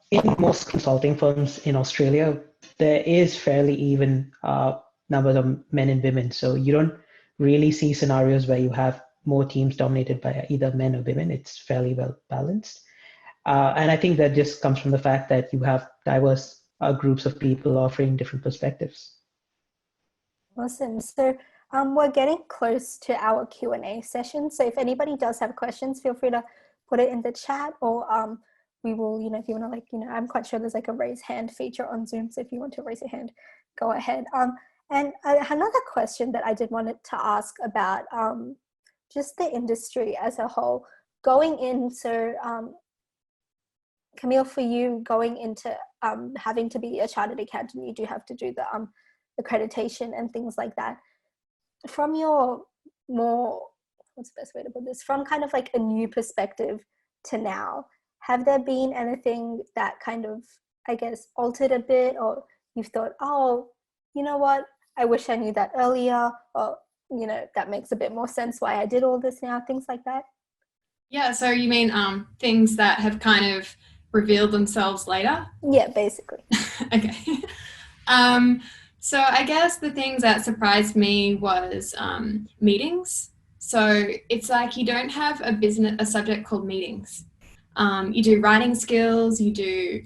in most consulting firms in Australia, there is fairly even numbers of men and women. So you don't really see scenarios where you have more teams dominated by either men or women. It's fairly well balanced. And I think that just comes from the fact that you have diverse groups of people offering different perspectives. Awesome. So we're getting close to our Q&A session. So if anybody does have questions, feel free to put it in the chat, or we will, if you want to, I'm quite sure there's like a raise hand feature on Zoom. So if you want to raise your hand, go ahead. And another question that I did wanted to ask about just the industry as a whole going in. So Camille, for you going into having to be a chartered accountant, you do have to do the accreditation and things like that. From your more, what's the best way to put this, from kind of like a new perspective to now, have there been anything that kind of, I guess, altered a bit, or you've thought, oh, you know what, I wish I knew that earlier, or that makes a bit more sense why I did all this now, things like that? Yeah, so you mean things that have kind of revealed themselves later? Yeah, basically. Okay. So I guess the things that surprised me was meetings. So it's like you don't have a subject called meetings. You do writing skills, you do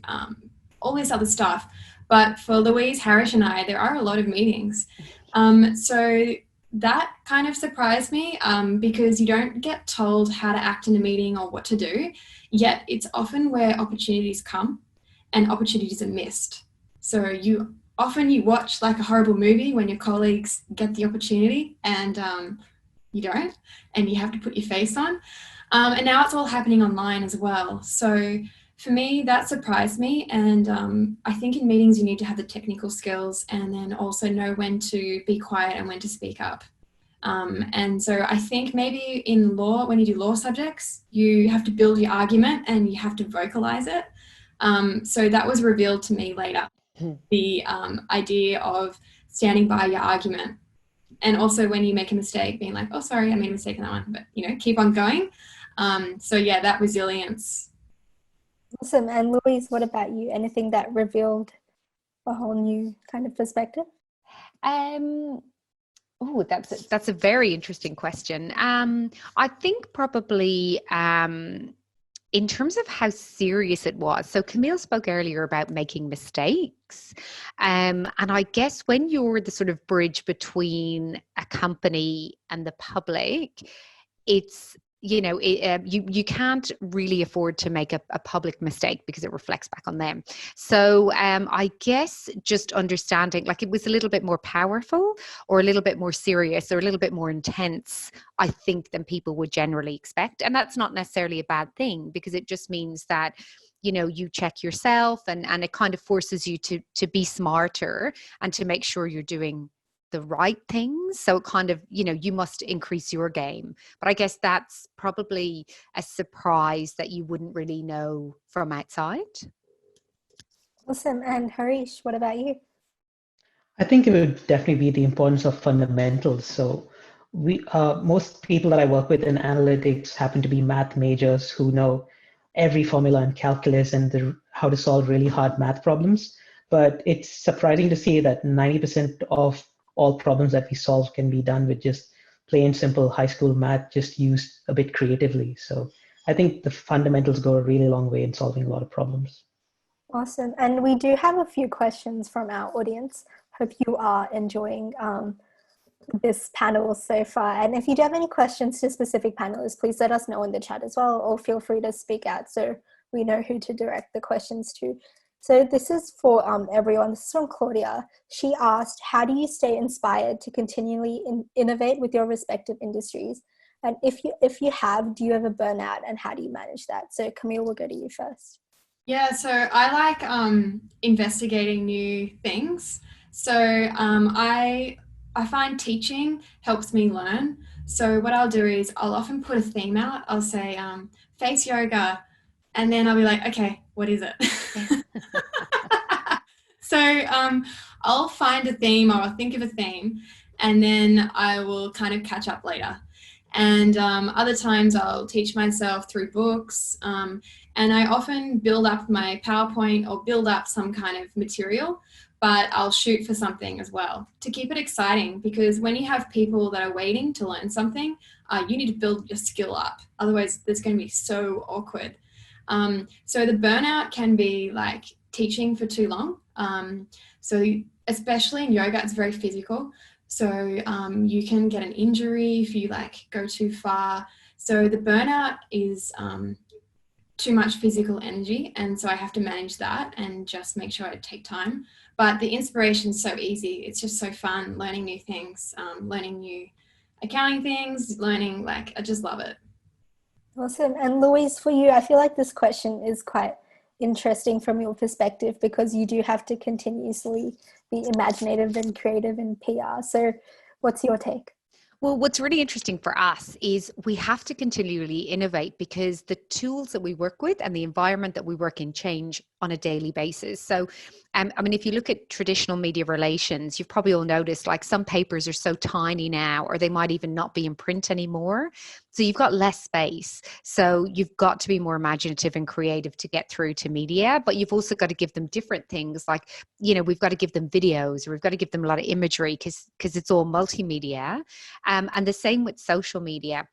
all this other stuff. But for Louise, Harish and I, there are a lot of meetings. So that kind of surprised me because you don't get told how to act in a meeting or what to do, yet it's often where opportunities come and opportunities are missed. So you watch like a horrible movie when your colleagues get the opportunity and you don't, and you have to put your face on. And now it's all happening online as well. So for me, that surprised me. And I think in meetings, you need to have the technical skills and then also know when to be quiet and when to speak up. And so I think maybe in law, when you do law subjects, you have to build your argument and you have to vocalize it. So that was revealed to me later, the idea of standing by your argument. And also when you make a mistake, being like, oh, sorry, I made a mistake in that one, but keep on going. So yeah, that resilience. Awesome. And Louise, what about you? Anything that revealed a whole new kind of perspective? Oh, that's a very interesting question. I think probably in terms of how serious it was. So Camille spoke earlier about making mistakes. And I guess when you're the sort of bridge between a company and the public, it's, you can't really afford to make a public mistake because it reflects back on them. So I guess just understanding, like, it was a little bit more powerful or a little bit more serious or a little bit more intense, I think, than people would generally expect. And that's not necessarily a bad thing, because it just means that, you check yourself and it kind of forces you to be smarter and to make sure you're doing the right things. So it kind of, you must increase your game. But I guess that's probably a surprise that you wouldn't really know from outside. Awesome. And Harish, what about you? I think it would definitely be the importance of fundamentals. So most people that I work with in analytics happen to be math majors who know every formula in calculus and how to solve really hard math problems. But it's surprising to see that 90% of all problems that we solve can be done with just plain simple high school math just used a bit creatively. So I think the fundamentals go a really long way in solving a lot of problems. Awesome. And we do have a few questions from our audience. Hope you are enjoying this panel so far. And if you do have any questions to specific panelists, please let us know in the chat as well, or feel free to speak out so we know who to direct the questions to. So this is for everyone. This is from Claudia. She asked, how do you stay inspired to continually innovate with your respective industries? And if you have, do you ever burn out, and how do you manage that? So Camille, we'll go to you first. Yeah, so I like investigating new things. So I find teaching helps me learn. So what I'll do is I'll often put a theme out. I'll say face yoga, and then I'll be like, okay, what is it? So I'll find a theme, or I'll think of a theme, and then I will kind of catch up later. And other times I'll teach myself through books, and I often build up my PowerPoint or build up some kind of material, but I'll shoot for something as well to keep it exciting, because when you have people that are waiting to learn something, you need to build your skill up. Otherwise, it's going to be so awkward. So the burnout can be like teaching for too long. So especially in yoga, it's very physical. So you can get an injury if you like go too far. So the burnout is too much physical energy, and so I have to manage that and just make sure I take time. But the inspiration is so easy. It's just so fun learning new things, learning new accounting things, learning, like, I just love it. Awesome. And Louise, for you, I feel like this question is quite interesting from your perspective, because you do have to continuously be imaginative and creative in PR. So what's your take? Well, what's really interesting for us is we have to continually innovate, because the tools that we work with and the environment that we work in change on a daily basis. So, I mean, if you look at traditional media relations, you've probably all noticed like some papers are so tiny now, or they might even not be in print anymore. So you've got less space. So you've got to be more imaginative and creative to get through to media, but you've also got to give them different things. Like, you know, we've got to give them videos, or we've got to give them a lot of imagery, because it's all multimedia. And the same with social media.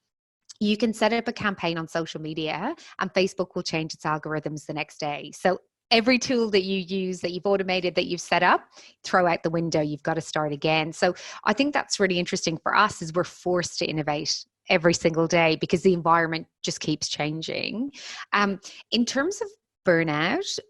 You can set up a campaign on social media and Facebook will change its algorithms the next day. So every tool that you use, that you've automated, that you've set up, throw out the window. You've got to start again. So I think that's really interesting for us, is we're forced to innovate every single day because the environment just keeps changing. In terms of burnout,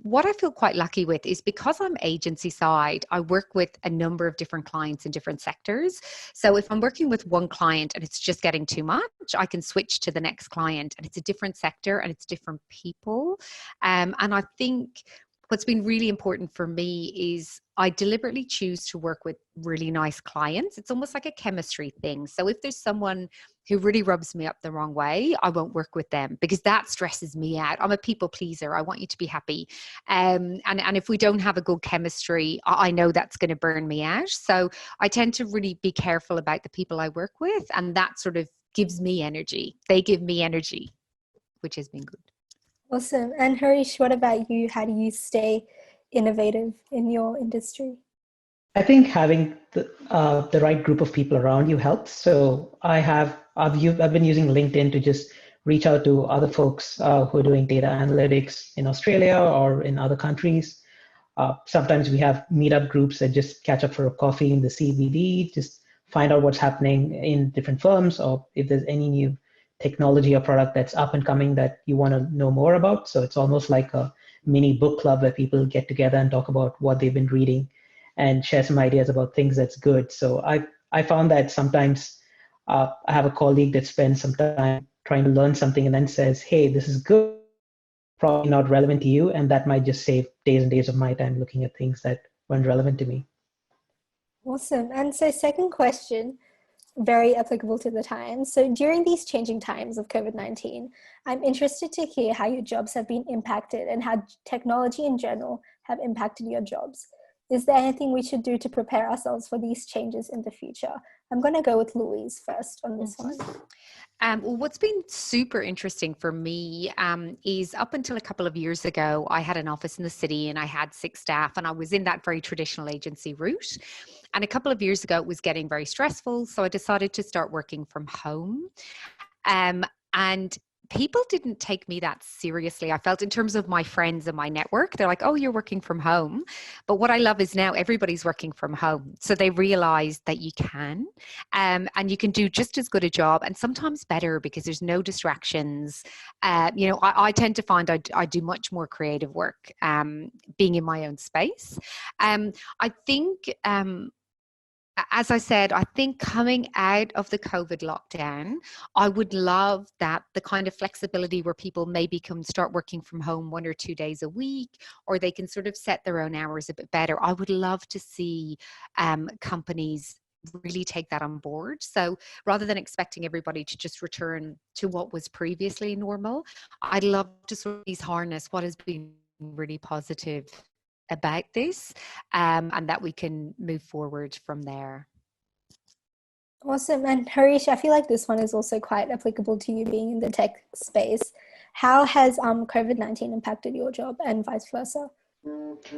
what I feel quite lucky with is, because I'm agency side, I work with a number of different clients in different sectors. So if I'm working with one client and it's just getting too much, I can switch to the next client, and it's a different sector and it's different people. And I think what's been really important for me is I deliberately choose to work with really nice clients. It's almost like a chemistry thing. So if there's someone who really rubs me up the wrong way, I won't work with them, because that stresses me out. I'm a people pleaser. I want you to be happy. And if we don't have a good chemistry, I know that's going to burn me out. So I tend to really be careful about the people I work with, and that sort of gives me energy. They give me energy, which has been good. Awesome. And Harish, what about you? How do you stay innovative in your industry? I think having the right group of people around you helps. So I've been using LinkedIn to just reach out to other folks who are doing data analytics in Australia or in other countries. Sometimes we have meetup groups that just catch up for a coffee in the CBD, just find out what's happening in different firms, or if there's any new technology or product that's up and coming that you want to know more about. So it's almost like a mini book club where people get together and talk about what they've been reading and share some ideas about things that's good. So I found that sometimes I have a colleague that spends some time trying to learn something and then says, hey, this is good, probably not relevant to you. And that might just save days and days of my time looking at things that weren't relevant to me. Awesome. And so second question, very applicable to the times. So during these changing times of COVID-19, I'm interested to hear how your jobs have been impacted and how technology in general have impacted your jobs. Is there anything we should do to prepare ourselves for these changes in the future? I'm going to go with Louise first on this one. Well, what's been super interesting for me is up until a couple of years ago, I had an office in the city and I had 6 staff, and I was in that very traditional agency route. And a couple of years ago, it was getting very stressful. So I decided to start working from home. And people didn't take me that seriously. I felt in terms of my friends and my network, they're like, oh, you're working from home. But what I love is now everybody's working from home. So they realize that you can, and you can do just as good a job and sometimes better because there's no distractions. I tend to find I do much more creative work being in my own space. I think, as I said, I think coming out of the COVID lockdown, I would love that the kind of flexibility where people maybe can start working from home 1 or 2 days a week, or they can sort of set their own hours a bit better. I would love to see companies really take that on board. So rather than expecting everybody to just return to what was previously normal, I'd love to sort of harness what has been really positive about this, and that we can move forward from there. Awesome. And Harish, I feel like this one is also quite applicable to you being in the tech space. How has COVID-19 impacted your job and vice versa?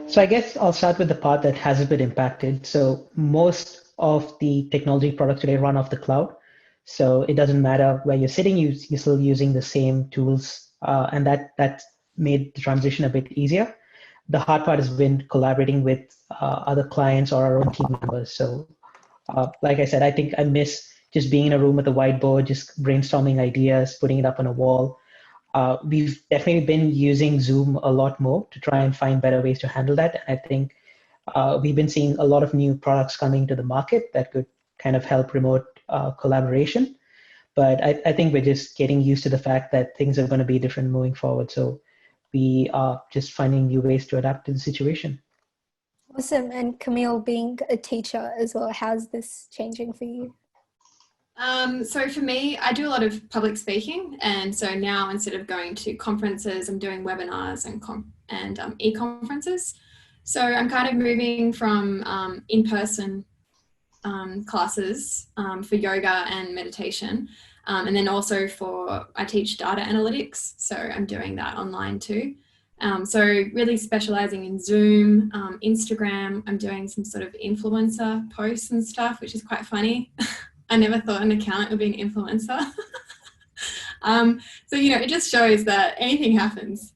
So I guess I'll start with the part that hasn't been impacted. So most of the technology products today run off the cloud. So it doesn't matter where you're sitting, you're still using the same tools, and that's made the transition a bit easier. The hard part has been collaborating with other clients or our own team members. So like I said, I think I miss just being in a room with a whiteboard, just brainstorming ideas, putting it up on a wall. We've definitely been using Zoom a lot more to try and find better ways to handle that. And I think we've been seeing a lot of new products coming to the market that could kind of help remote collaboration. But I think we're just getting used to the fact that things are going to be different moving forward. So we are just finding new ways to adapt to the situation. Awesome. And Camille, being a teacher as well, how's this changing for you? So for me, I do a lot of public speaking, and so now instead of going to conferences, I'm doing webinars and e-conferences. So I'm kind of moving from in-person classes for yoga and meditation, and then also I teach data analytics, so I'm doing that online too. So really specializing in Zoom, Instagram. I'm doing some sort of influencer posts and stuff, which is quite funny. I never thought an accountant would be an influencer. So, it just shows that anything happens.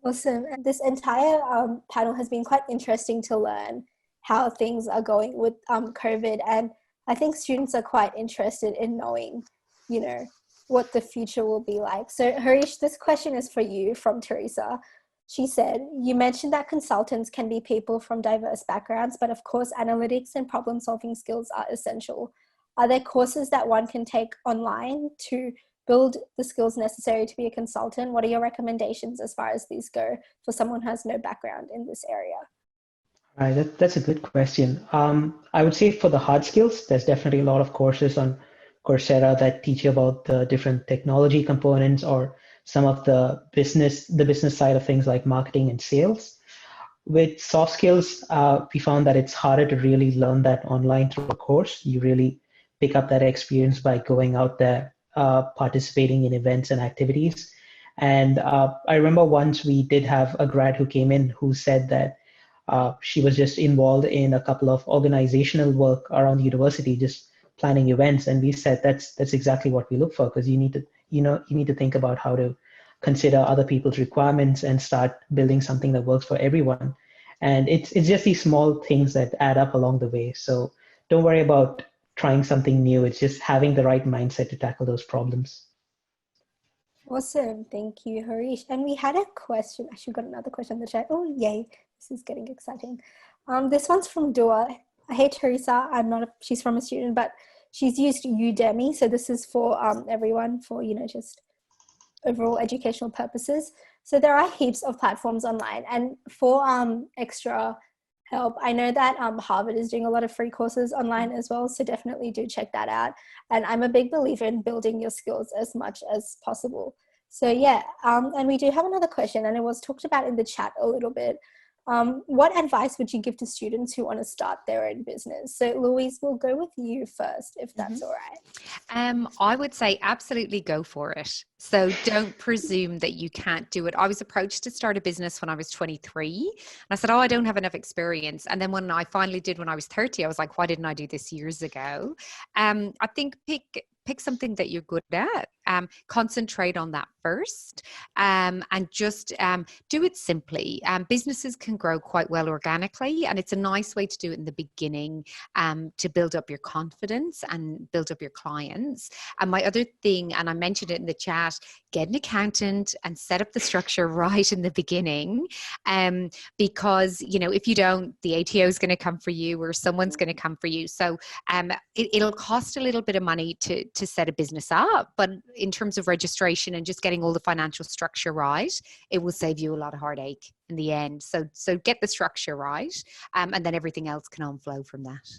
Awesome. And this entire panel has been quite interesting to learn how things are going with COVID. And I think students are quite interested in knowing, what the future will be like. So Harish, this question is for you from Teresa. She said, you mentioned that consultants can be people from diverse backgrounds, but of course, analytics and problem solving skills are essential. Are there courses that one can take online to build the skills necessary to be a consultant? What are your recommendations as far as these go for someone who has no background in this area? All right, that's a good question. I would say for the hard skills, there's definitely a lot of courses on Coursera that teach you about the different technology components or some of the business side of things like marketing and sales. With soft skills, we found that it's harder to really learn that online through a course. You really pick up that experience by going out there, participating in events and activities. And I remember once we did have a grad who came in who said that she was just involved in a couple of organizational work around the university, just planning events. And we said that's exactly what we look for, because you need to think about how to consider other people's requirements and start building something that works for everyone. And it's just these small things that add up along the way. So don't worry about trying something new. It's just having the right mindset to tackle those problems. Awesome. Thank you, Harish. And we had a question. I actually got another question in the chat. Oh, yay. This is getting exciting. This one's from Dua. Hey, Teresa. She's from a student, but she's used Udemy. So this is for everyone for, just overall educational purposes. So there are heaps of platforms online. And for extra help, I know that Harvard is doing a lot of free courses online as well. So definitely do check that out. And I'm a big believer in building your skills as much as possible. So yeah, and we do have another question, and it was talked about in the chat a little bit. What advice would you give to students who want to start their own business? So Louise, we'll go with you first, if that's all right. I would say absolutely go for it. So don't presume that you can't do it. I was approached to start a business when I was 23. And I said, I don't have enough experience. And then when I finally did when I was 30, I was like, why didn't I do this years ago? I think pick something that you're good at. Concentrate on that first, and just do it simply. Businesses can grow quite well organically, and it's a nice way to do it in the beginning, to build up your confidence and build up your clients. And my other thing, and I mentioned it in the chat, get an accountant and set up the structure right in the beginning, because if you don't, the ATO is going to come for you, or someone's going to come for you. So it'll cost a little bit of money to set a business up, but in terms of registration and just getting all the financial structure right, it will save you a lot of heartache in the end. So get the structure right, and then everything else can onflow from that.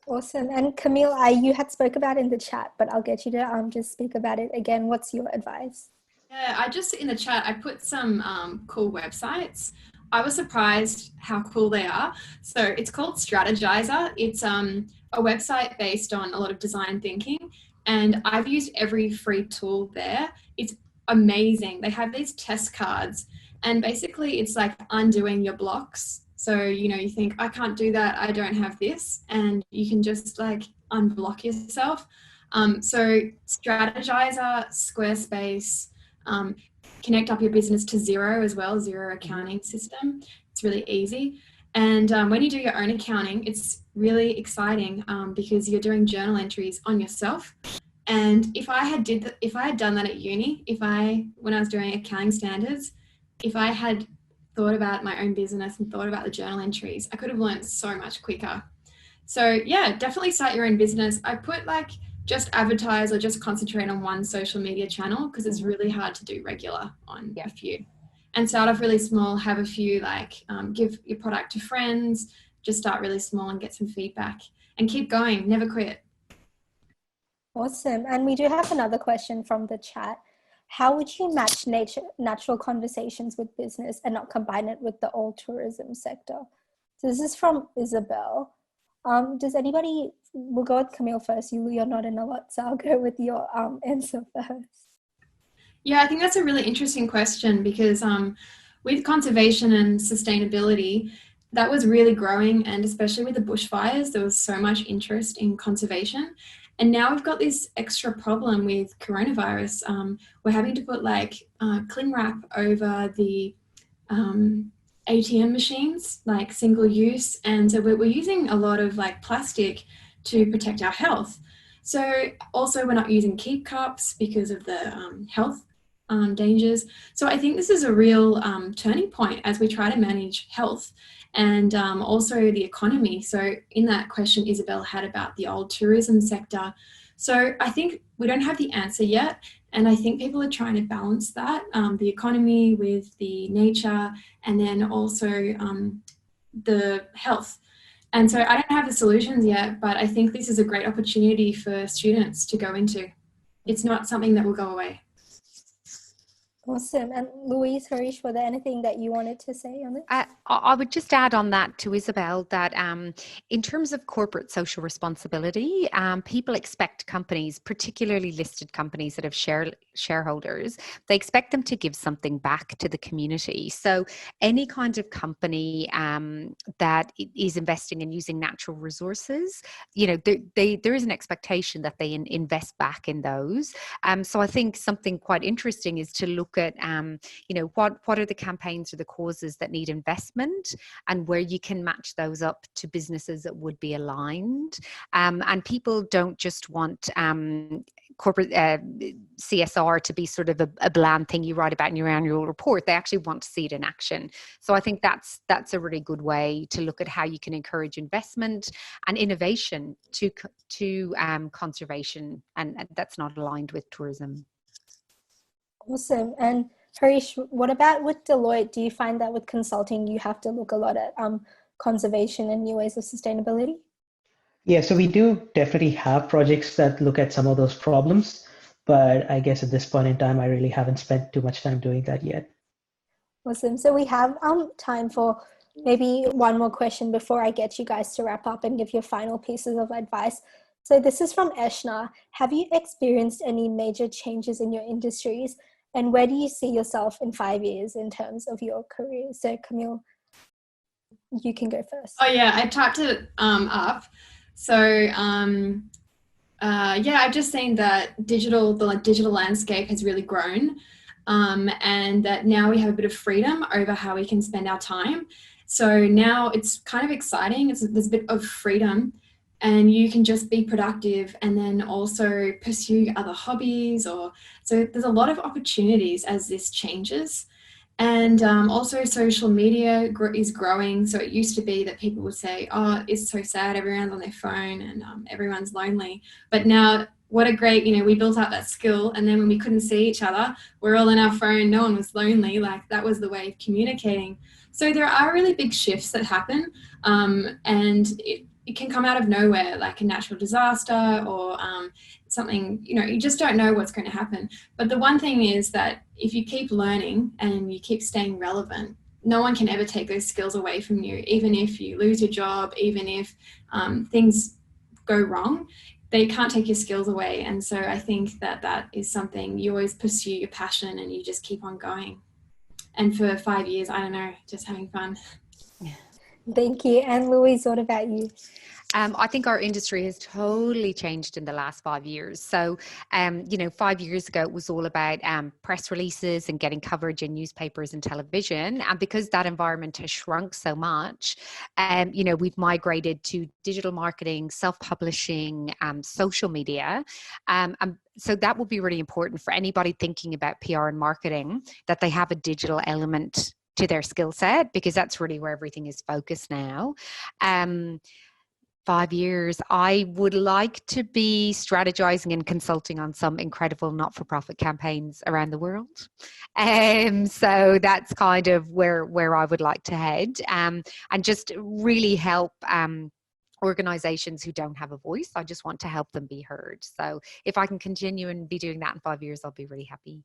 Awesome. And Camille, you had spoke about it in the chat, but I'll get you to just speak about it again. What's your advice? Yeah, I just, in the chat, I put some cool websites. I was surprised how cool they are. So it's called Strategizer. It's a website based on a lot of design thinking, and I've used every free tool there. It's amazing. They have these test cards, and basically it's like undoing your blocks. So, you think, I can't do that, I don't have this, and you can just like unblock yourself. So Strategizer, Squarespace, connect up your business to Xero as well, Xero accounting system. It's really easy. And when you do your own accounting, it's really exciting, because you're doing journal entries on yourself. And if I had done that at uni, when I was doing accounting standards, if I had thought about my own business and thought about the journal entries, I could have learned so much quicker. So yeah, definitely start your own business. I put just advertise or just concentrate on one social media channel, because it's really hard to do regular on a few. And start off really small, have a few, give your product to friends, just start really small and get some feedback and keep going, never quit. Awesome. And we do have another question from the chat. How would you match natural conversations with business and not combine it with the old tourism sector? So this is from Isabel. Does anybody, we'll go with Camille first. You're not in a lot, so I'll go with your answer first. Yeah, I think that's a really interesting question, because with conservation and sustainability, that was really growing, and especially with the bushfires, there was so much interest in conservation. And now we've got this extra problem with coronavirus. We're having to put cling wrap over the ATM machines, single use. And so we're using a lot of plastic to protect our health. So also we're not using keep cups because of the health dangers. So I think this is a real turning point as we try to manage health and also the economy. So in that question Isabel had about the old tourism sector. So I think we don't have the answer yet. And I think people are trying to balance that, the economy with the nature, and then also the health. And so I don't have the solutions yet, but I think this is a great opportunity for students to go into. It's not something that will go away. Awesome. And Louise, Harish, were there anything that you wanted to say on this? I would just add on that to Isabel that in terms of corporate social responsibility, people expect companies, particularly listed companies that have shareholders, they expect them to give something back to the community. So any kind of company that is investing in using natural resources, there is an expectation that they invest back in those. So I think something quite interesting is to look at what are the campaigns or the causes that need investment, and where you can match those up to businesses that would be aligned. And people don't just want corporate CSR to be sort of a bland thing you write about in your annual report. They actually want to see it in action. So I think that's a really good way to look at how you can encourage investment and innovation to conservation, and that's not aligned with tourism. Awesome. And Harish, what about with Deloitte? Do you find that with consulting, you have to look a lot at conservation and new ways of sustainability? Yeah, so we do definitely have projects that look at some of those problems, but I guess at this point in time, I really haven't spent too much time doing that yet. Awesome. So we have time for maybe one more question before I get you guys to wrap up and give your final pieces of advice. So this is from Eshna. Have you experienced any major changes in your industries? And where do you see yourself in 5 years in terms of your career? So Camille, you can go first. Oh yeah, I typed it up. So yeah, I've just seen that the digital landscape has really grown, and that now we have a bit of freedom over how we can spend our time. So now it's kind of exciting. There's a bit of freedom, and you can just be productive and then also pursue other hobbies. So there's a lot of opportunities as this changes. And also social media is growing. So it used to be that people would say, oh, it's so sad, everyone's on their phone and everyone's lonely. But now, what a great, we built up that skill. And then when we couldn't see each other, we're all in our phone, no one was lonely. Like, that was the way of communicating. So there are really big shifts that happen, and it can come out of nowhere, like a natural disaster or something, you just don't know what's going to happen. But the one thing is that if you keep learning and you keep staying relevant, no one can ever take those skills away from you. Even if you lose your job, even if things go wrong, they can't take your skills away. And so I think that is something you always pursue your passion and you just keep on going. And for 5 years, I don't know, just having fun. Thank you. And Louise, what about you? I think our industry has totally changed in the last 5 years. So, 5 years ago, it was all about press releases and getting coverage in newspapers and television. And because that environment has shrunk so much, we've migrated to digital marketing, self-publishing, social media. So that will be really important for anybody thinking about PR and marketing, that they have a digital element to their skill set, because that's really where everything is focused now. 5 years, I would like to be strategizing and consulting on some incredible not-for-profit campaigns around the world. So that's kind of where I would like to head, and just really help organizations who don't have a voice. I just want to help them be heard. So if I can continue and be doing that in 5 years, I'll be really happy.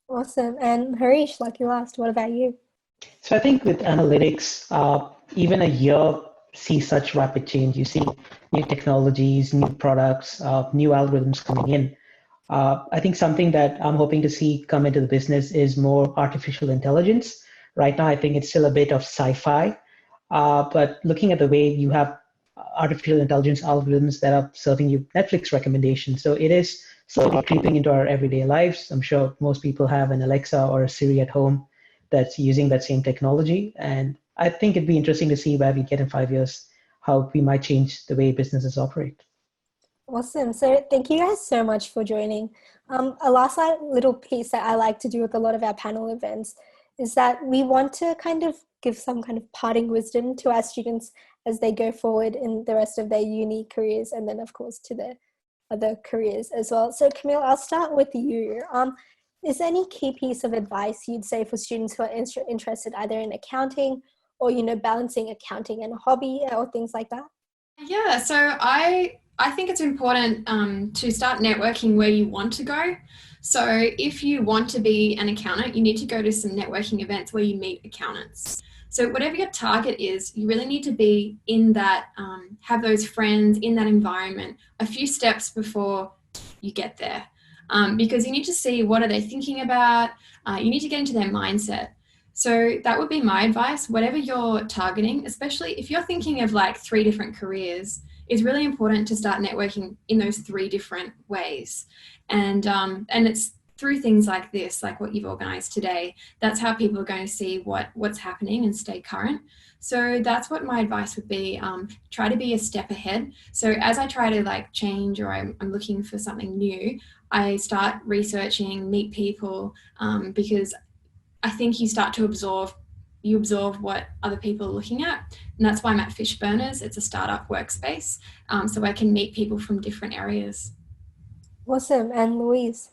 Awesome. And Harish, lucky last, what about you? So I think with analytics, even a year sees such rapid change. You see new technologies, new products, new algorithms coming in. I think something that I'm hoping to see come into the business is more artificial intelligence. Right now, I think it's still a bit of sci-fi, but looking at the way you have artificial intelligence algorithms that are serving you Netflix recommendations. So it is slowly creeping into our everyday lives. I'm sure most people have an Alexa or a Siri at home that's using that same technology. And I think it'd be interesting to see where we get in 5 years, how we might change the way businesses operate. Awesome. So thank you guys so much for joining. A last little piece that I like to do with a lot of our panel events is that we want to kind of give some kind of parting wisdom to our students as they go forward in the rest of their uni careers, and then of course to their other careers as well. So Camille, I'll start with you. Is there any key piece of advice you'd say for students who are interested either in accounting or, balancing accounting and a hobby or things like that? Yeah, so I think it's important to start networking where you want to go. So if you want to be an accountant, you need to go to some networking events where you meet accountants. So whatever your target is, you really need to be in that, have those friends in that environment a few steps before you get there. Because you need to see what are they thinking about. You need to get into their mindset. So that would be my advice. Whatever you're targeting, especially if you're thinking of like 3 different careers, it's really important to start networking in those 3 different ways. And it's through things like this, like what you've organized today. That's how people are going to see what's happening and stay current. So that's what my advice would be. Try to be a step ahead. So as I try to like change, or I'm looking for something new, I start researching, meet people, because I think you start to absorb what other people are looking at. And that's why I'm at Fishburners. It's a startup workspace. So I can meet people from different areas. Awesome. And Louise?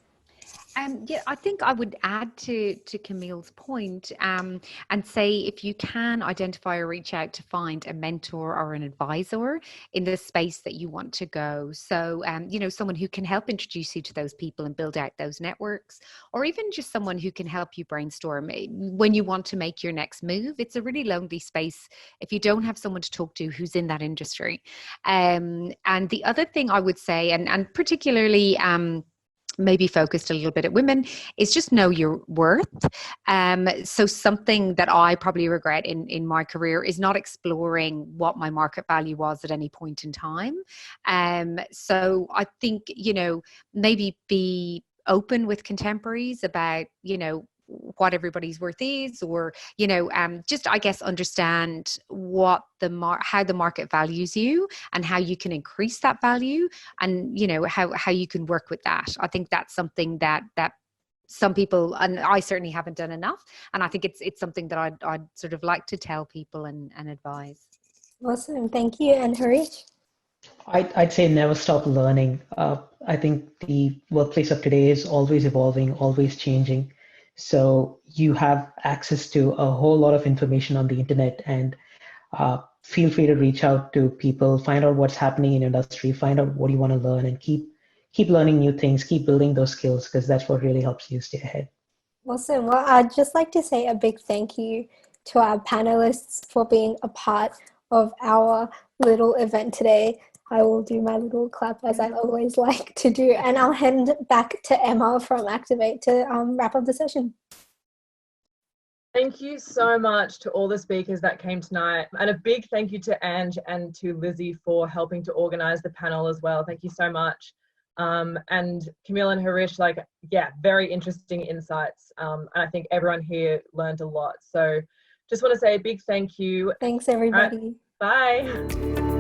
Yeah, I think I would add to Camille's point, and say if you can identify or reach out to find a mentor or an advisor in the space that you want to go. So, someone who can help introduce you to those people and build out those networks, or even just someone who can help you brainstorm when you want to make your next move. It's a really lonely space if you don't have someone to talk to who's in that industry. And the other thing I would say, and particularly, maybe focused a little bit at women, is just know your worth. So something that I probably regret in my career is not exploring what my market value was at any point in time. So I think, maybe be open with contemporaries about, what everybody's worth is, or just, I guess, understand what how the market values you and how you can increase that value, and how you can work with that. I think that's something that some people, and I certainly haven't done enough, and I think it's something that I'd sort of like to tell people and advise. Awesome, thank you. And Harish? I'd say never stop learning. I think the workplace of today is always evolving, always changing. So you have access to a whole lot of information on the internet, and feel free to reach out to people, find out what's happening in industry, find out what you want to learn, and keep learning new things, keep building those skills, because that's what really helps you stay ahead. Awesome. Well, I'd just like to say a big thank you to our panelists for being a part of our little event today. I will do my little clap, as I always like to do, and I'll hand back to Emma from Activate to wrap up the session. Thank you so much to all the speakers that came tonight, and a big thank you to Ange and to Lizzie for helping to organize the panel as well. Thank you so much. And Camille and Harish, very interesting insights. And I think everyone here learned a lot. So just want to say a big thank you. Thanks, everybody. Bye.